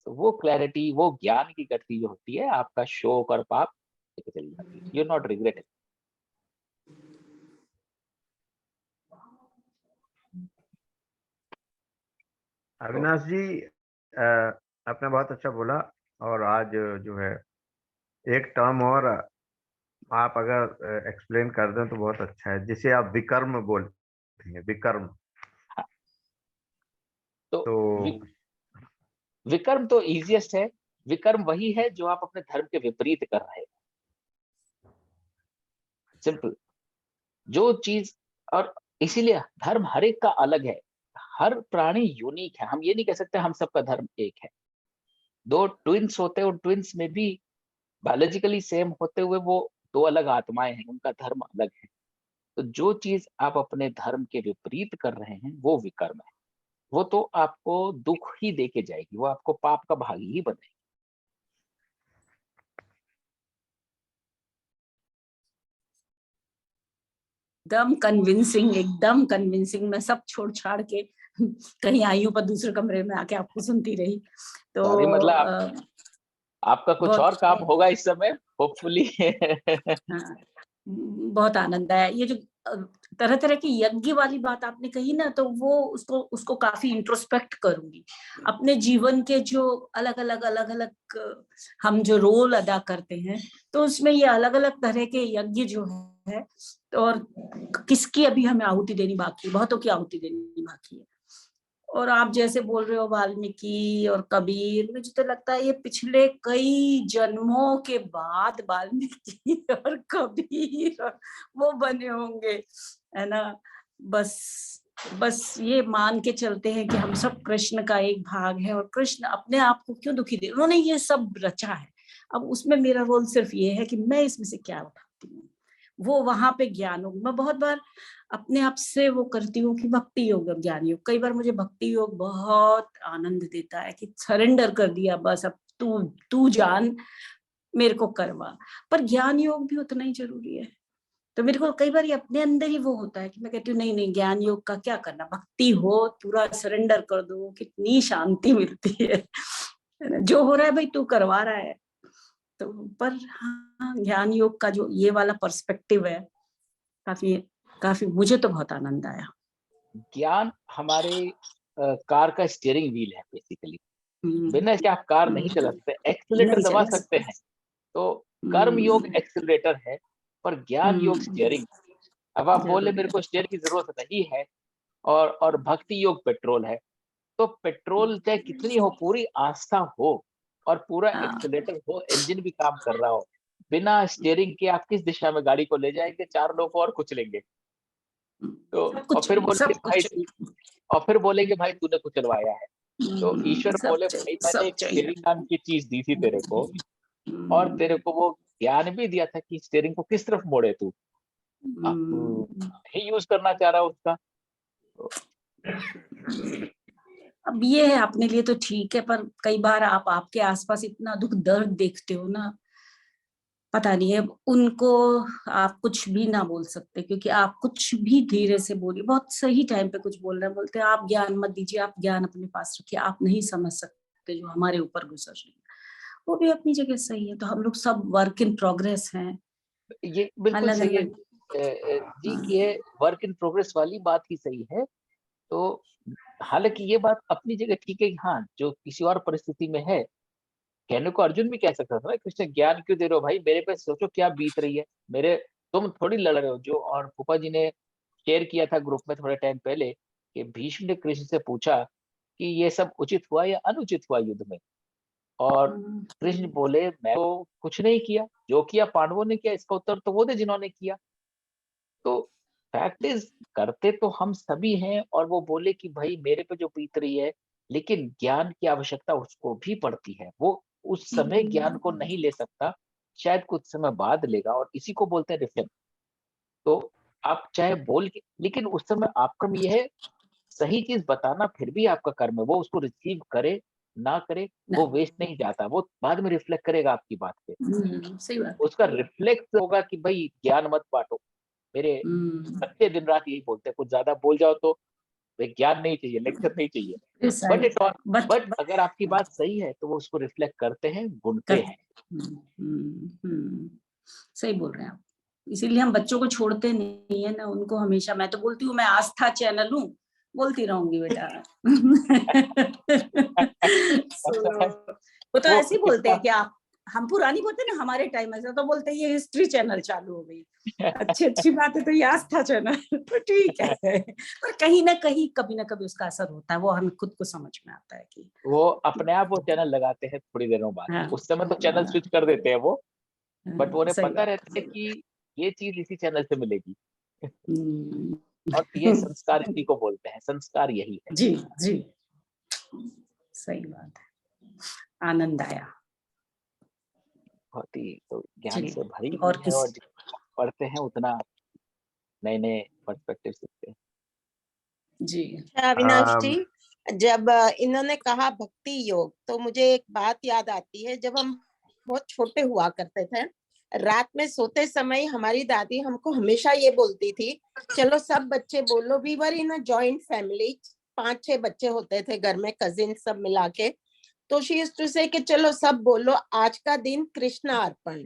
तो वो क्लैरिटी, वो ज्ञान की गति जो होती है, आपका शोक और पाप लेके चली जाती है। You not regret. Avinash ji, आपने बहुत अच्छा बोला। और आज जो है एक टर्म और आप अगर एक्सप्लेन कर दें तो बहुत अच्छा है, जिसे आप विकर्म बोलते हैं, विकर्म। तो तो विकर्म तो इजिएस्ट है। विकर्म वही है जो आप अपने धर्म के विपरीत कर रहे हैं, सिंपल। जो चीज, और इसीलिए धर्म हर एक का अलग है, हर प्राणी यूनिक है। हम ये नहीं कह सकते हम सबका धर्म एक है। दो ट्विंस होते हैं, उन ट्विंस में भी बायोलॉजिकली सेम होते हुए वो दो अलग आत्माएं हैं, उनका धर्म अलग है। तो जो चीज आप अपने धर्म के विपरीत कर रहे हैं वो विकर्म है। वो तो आपको दुख ही दे के जाएगी, वो आपको पाप का भागी ही बनाएगी। एकदम कन्विंसिंग। मैं सब छोड़ छाड़ के कहीं आई हूँ, पर दूसरे कमरे में आके आपको सुनती रही। तो सॉरी, मतलब आपका कुछ और काम होगा इस समय, होपफुली। हाँ, बहुत आनंद आया। ये जो तरह तरह की यज्ञ वाली बात आपने कही ना, तो वो उसको काफी इंट्रोस्पेक्ट करूंगी। अपने जीवन के जो अलग अलग हम जो रोल अदा करते हैं, तो उसमें ये अलग अलग तरह के यज्ञ जो है, और किसकी अभी हमें आहुति देनी बाकी है, बहुतों की आहुति देनी बाकी है। और आप जैसे बोल रहे हो वाल्मीकि और कबीर, मुझे तो लगता है ये पिछले कई जन्मों के बाद वाल्मीकि और कबीर और वो बने होंगे, है ना। बस ये मान के चलते हैं कि हम सब कृष्ण का एक भाग है, और कृष्ण अपने आप को क्यों दुखी दे, उन्होंने ये सब रचा है। अब उसमें मेरा रोल सिर्फ ये है कि मैं इसमें से क्या उठाती हूँ, वो वहां पे ज्ञान योग। मैं बहुत बार अपने आप से वो करती हूँ कि भक्ति योग और ज्ञान योग, कई बार मुझे भक्ति योग बहुत आनंद देता है कि सरेंडर कर दिया, बस अब तू जान, मेरे को करवा। पर ज्ञान योग भी उतना ही जरूरी है। तो मेरे को कई बार ये अपने अंदर ही वो होता है कि मैं कहती हूँ नहीं नहीं, ज्ञान योग का क्या करना, भक्ति हो, पूरा सरेंडर कर दो, कितनी शांति मिलती है ना? जो हो रहा है भाई तू करवा रहा है। तो पर हाँ, ज्ञान योग का जो ये वाला पर्सपेक्टिव है, काफी मुझे तो बहुत आनंद आया। ज्ञान हमारे कार का स्टीयरिंग व्हील है बेसिकली। बिना इसके आप कार नहीं चला सकते, एक्सीलरेटर नहीं दबा चला सकते हैं। तो कर्म योग एक्सीलरेटर है, पर ज्ञान योग स्टीयरिंग। अब आप बोले मेरे को स्टीयर की जरूरत नहीं है, और भक्ति योग पेट्रोल है, तो पेट्रोल चाहे कितनी हो, पूरी आस्था हो और पूरा एक्सीलरेटर हो, इंजन भी काम कर रहा हो, बिना स्टीयरिंग के आप किस दिशा में गाड़ी को ले जाएंगे, 4 लोग और कुचलेंगे। तो और फिर बोलेंगे भाई तू, और फिर बोलेंगे भाई तूने कुचलवाया है। तो ईश्वर बोले भाई मैंने एक स्टीयरिंग नाम की चीज दी थी तेरे को, और तेरे को वो ज्ञान भी दिया था कि स्टीयरिंग को किस तरफ मोड़े तू, अब तू नहीं यूज करना चाह रहा उसका। अब ये है अपने लिए तो ठीक है, पर कई बार आप आपके आसपास इतना दुख दर्द देखते हो ना, पता नहीं है, उनको आप कुछ भी ना बोल सकते, क्योंकि आप कुछ भी धीरे से बोलिए, बहुत सही टाइम पे कुछ बोल रहे हैं, बोलते हैं आप ज्ञान मत दीजिए, आप ज्ञान अपने पास रखिए, आप नहीं समझ सकते जो हमारे ऊपर गुजर रही है। वो भी अपनी जगह सही है। तो हम लोग सब वर्क इन प्रोग्रेस हैं, ये बिल्कुल अलग सही है अलग। जी, कि ये वर्क इन प्रोग्रेस वाली बात ही सही है। तो हालांकि ये बात अपनी जगह ठीक है कि हाँ, जो किसी और परिस्थिति में है, कहने को अर्जुन भी कह सकता था ना, कृष्ण ज्ञान क्यों दे रहे हो भाई, मेरे पे सोचो क्या बीत रही है, मेरे तुम थोड़ी लड़ रहे हो। जो और फूफा जी ने शेयर किया था ग्रुप में थोड़े टाइम पहले, कि भीष्म ने कृष्ण से पूछा कि ये सब उचित हुआ या अनुचित हुआ युद्ध में, और कृष्ण बोले मैं तो कुछ नहीं किया, जो किया पांडवों ने किया, इसका उत्तर तो वो थे जिन्होंने किया। तो फैक्ट इज करते तो हम सभी हैं, और वो बोले कि भाई मेरे पे जो बीत रही है, लेकिन ज्ञान की आवश्यकता उसको भी पड़ती है, वो उस समय ज्ञान को नहीं ले सकता, शायद कुछ समय बाद लेगा, और इसी को बोलते हैं रिफ्लेक्ट। तो आप चाहे बोल के, लेकिन उस समय आपका ये है सही चीज बताना, फिर भी आपका कर्म है, वो उसको रिसीव करे ना करे, वो वेस्ट नहीं जाता, वो बाद में रिफ्लेक्ट करेगा आपकी बात पे, सही बात। उसका रिफ्लेक्ट होगा कि भाई ज्ञान मत बांटो। मेरे बच्चे दिन रात यही बोलते हैं, कुछ ज्यादा बोल जाओ तो ज्ञान नहीं चाहिए, लेक्चर नहीं चाहिए। बट इट ऑल, बट अगर आपकी बात सही है तो वो उसको रिफ्लेक्ट करते हैं, गुनते हैं। सही बोल रहे हैं आप। इसीलिए हम बच्चों को छोड़ते नहीं है ना, उनको हमेशा, मैं तो बोलती हूँ मैं आस्था चैनल हूँ, बोलती रहूंगी बेटा। वो तो ऐसे ही बोलते हैं कि आप, हम पुरानी बोलते ना हमारे टाइम ऐसा, तो बोलते हैं ये हिस्ट्री चैनल चालू हो गई। अच्छी बात है, तो ये आस्था चैनल तो ठीक है, पर कहीं ना कहीं कभी ना कभी उसका असर होता है, वो हमें खुद को समझ में आता है कि वो अपने आप वो चैनल लगाते हैं थोड़ी देरों बाद, हाँ, उस समय तो चैनल स्विच कर देते हैं वो, बट उन्हें सही पता बात। रहता है कि ये चीज इसी चैनल से मिलेगी। हम्म, और ये संस्कार इसी को बोलते हैं, संस्कार यही है। जी जी, सही बात है, आनंद आया बहुत ही तो ज्ञान जी। से भरी हुई और है, और किस जितना पढ़ते हैं उतना नए नए पर्सपेक्टिव सीखते हैं। जी। अच्छा, अविनाश अम, जी, जब इन्होंने कहा भक्ति योग, तो मुझे एक बात याद आती है। जब हम बहुत छोटे हुआ करते थे, रात में सोते समय हमारी दादी हमको हमेशा ये बोलती थी, चलो सब बच्चे बोलो। We were in a joint family, 5-6 बच्चे होते थे घर में, कजिन सब मिला के। तो शी यूज्ड टू से कि चलो सब बोलो, आज का दिन कृष्ण अर्पण।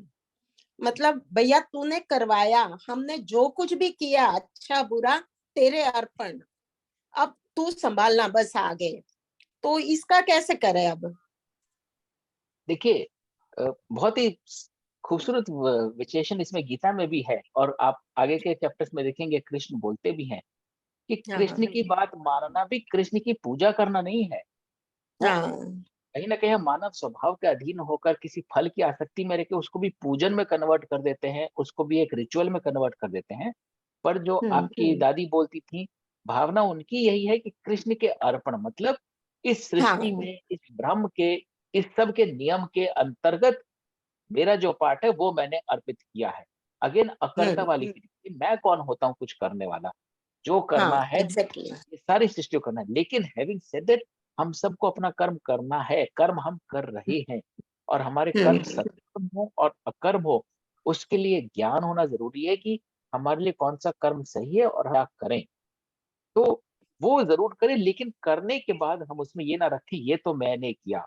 मतलब भैया तूने करवाया, हमने जो कुछ भी किया अच्छा बुरा तेरे अर्पण, अब तू संभालना बस आगे। तो इसका कैसे करे अब? देखिए बहुत ही खूबसूरत विशेषण इसमें गीता में भी है, और आप आगे के चैप्टर्स में देखेंगे कृष्ण बोलते भी हैं कि हाँ कृष्ण की बात मानना भी कृष्ण की पूजा करना नहीं है। तो हाँ कहीं न कहीं हम मानव स्वभाव के अधीन होकर किसी फल की आसक्ति में रह के उसको भी पूजन में कन्वर्ट कर देते हैं, उसको भी एक रिचुअल में कन्वर्ट कर देते हैं। पर जो आपकी दादी बोलती थी, भावना उनकी यही है कि कृष्ण के अर्पण मतलब इस सृष्टि हाँ में, इस ब्रह्म के, इस सब के नियम के अंतर्गत मेरा जो पार्ट है वो मैंने अर्पित किया है। अगेन अकर्ता वाली फीलिंग कि मैं कौन होता हूँ कुछ करने वाला? जो करना हाँ है एग्जैक्टली ये सारी सृष्टि को करना है। लेकिन हैविंग सेड दैट हम सबको अपना कर्म करना है, कर्म हम कर रहे हैं, और हमारे कर्म सत्कर्म हो और अकर्म हो, उसके लिए ज्ञान होना ज़रूरी है कि हमारे लिए कौन-सा कर्म सही है और क्या करें। तो वो ज़रूर करें, लेकिन करने के बाद हम उसमें ये ना रखें ये तो मैंने किया,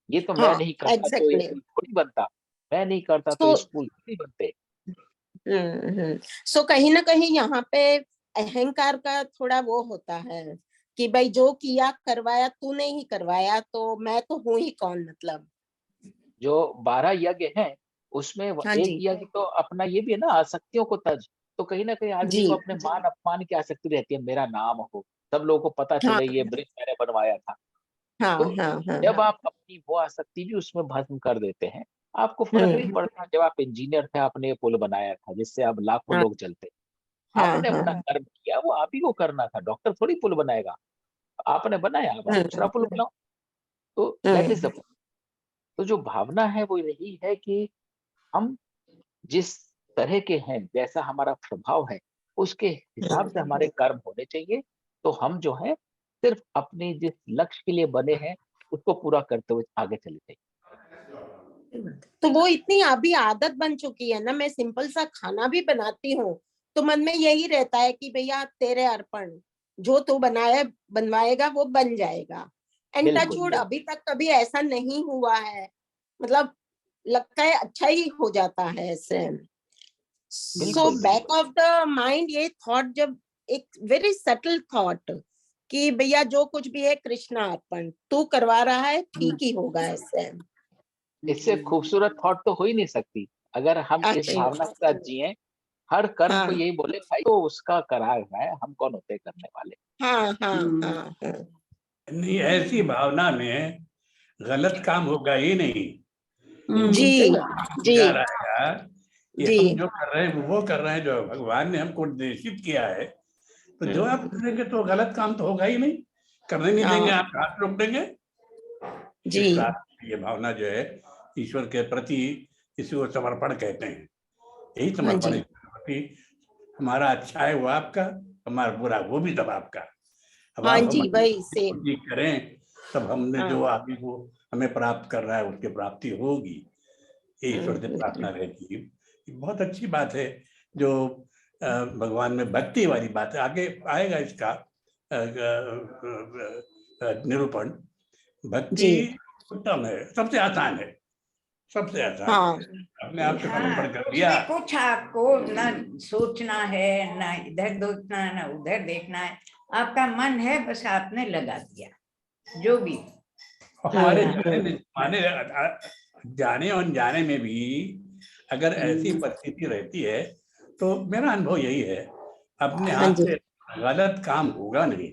ये तो मैं हाँ नहीं करता तो ये एग्जैक्टली पुल थोड़ी बनता, मैं नहीं करता तो सो ये स्कूल थोड़ी बनते। सो कहीं ना कहीं यहाँ पे अहंकार का थोड़ा वो होता है कि भाई जो किया करवाया, तूने ही करवाया तो मैं तो हूँ ही कौन, मतलब। जो 12 यज्ञ हैं, उसमें हाँ एक जी यज्ञ तो अपना ये भी है ना आसक्तियों को तज। तो कहीं न कहीं आदमी जी को अपने मान-अपमान की आसक्ति रहती है, मेरा नाम हो, सब लोगों को पता हाँ चले ये ब्रिज मैंने बनवाया था। हाँ तो हाँ हाँ जब आप अपनी वो आसक्ति भी उसमें भस्म कर देते हैं, आपको फ़र्क नहीं पड़ता। जब आप इंजीनियर थे, आपने ये पुल बनाया था, जिससे अब लाखों हाँ लोग चलते। हाँ आपने अपना हाँ कर्म किया, वो आप ही को करना था, डॉक्टर थोड़ी पुल बनाएगा। आपने बनाया, अब आप दूसरा पुल बनाओ। तो दैट इज़ द हम्म तो जो भावना है वो यही है कि हम जिस तरह के हैं, जैसा हमारा स्वभाव है, उसके हिसाब से हमारे कर्म होने चाहिए। तो हम जो है सिर्फ़ अपने जिस लक्ष्य के लिए बने हैं, उसको पूरा करते हुए आगे चले जाइए। तो वो इतनी अभी आदत बन चुकी है ना, मैं सिंपल सा खाना भी बनाती हूँ तो मन में यही रहता है कि भैया तेरे अर्पण, जो तू बनाए बनवाएगा वो बन जाएगा। एंड टच बिल्कुल, वुड अभी तक कभी ऐसा नहीं हुआ है, मतलब लगता है अच्छा ही हो जाता है ऐसे। सो बिल्कुल, बैक बिल्कुल। ऑफ द माइंड ये थॉट, जब एक वेरी सटल थॉट कि भैया जो कुछ भी है कृष्णा अर्पण, तू करवा रहा है ठीक ही होगा ऐसे। इससे खूबसूरत थॉट तो हो ही नहीं सकती। अगर हम इस अच्छा भावना के साथ जिएँ, हर कर्म को हाँ यही बोले भाई तो उसका करा है, हम कौन होते हैं करने वाले। हाँ हाँ हाँ हाँ नहीं, ऐसी भावना में गलत काम होगा ही नहीं। जी उससे जी विचार आएगा कि जी हम जो कर रहे हैं वो कर रहे हैं, जो भगवान ने हमको निर्देशित किया है, तो जो आप करेंगे तो गलत काम तो होगा ही नहीं, करने नहीं देंगे, हाँ आप हाथ रोक देंगे। जी इस रात ये भावना जो है ईश्वर के प्रति, इसी को समर्पण कहते हैं। यही हाँ समर्पण जी है ईश्वर के प्रति। हमारा अच्छा है वो आपका, हमारा बुरा वो भी तब आपका। अब हाँ आप जी हमारी वही सेम पूर्ति करें, तब हमने हाँ जो आगे वो हमें प्राप्त कर रहा है उसकी प्राप्ति होगी। ये ईश्वर से प्रार्थना रहती है। ये बहुत अच्छी बात है जो भगवान में भक्ति वाली बात है। आगे आएगा इसका निरूपण। भक्ति जी उत्तम है, सबसे आसान है, सबसे आसान हाँ है। अपने आप से समर्पण कर दिया। उसमें कुछ आपको ना सोचना है, ना इधर देखना है, ना उधर देखना है। आपका मन है, बस आपने लगा दिया जो भी। हमारे जाने और अनजाने में भी अगर ऐसी परिस्थिति रहती है, तो मेरा अनुभव यही है, अपने हाँ हाथ जी से गलत काम होगा नहीं,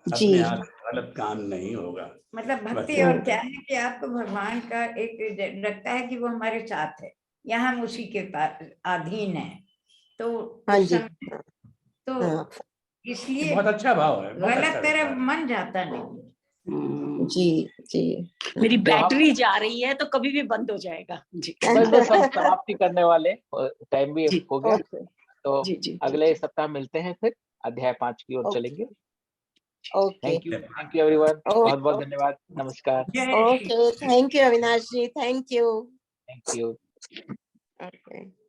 जी अपने हाथ से गलत काम नहीं होगा। मतलब भक्ति बस और क्या है कि आपको भगवान का एक लगता है कि वो हमारे साथ है, या हम उसी के पास अधीन है। तो हाँ उस जी समय तो हाँ इसलिए बहुत अच्छा भाव है, बहुत गलत अच्छा तरफ विचार है। मन जाता नहीं। जी जी मेरी तो हम बैटरी जा रही है तो कभी भी बंद हो जाएगा जी। बस हम समाप्ति करने वाले, टाइम भी जी हो गया। ओके तो जी जी अगले सप्ताह मिलते हैं, फिर अध्याय 5 की ओर ओके चलेंगे। Okay thank you everyone. बहुत-बहुत धन्यवाद। नमस्कार। जय Shri okay thank you Avinash ji, thank you. Thank you. Okay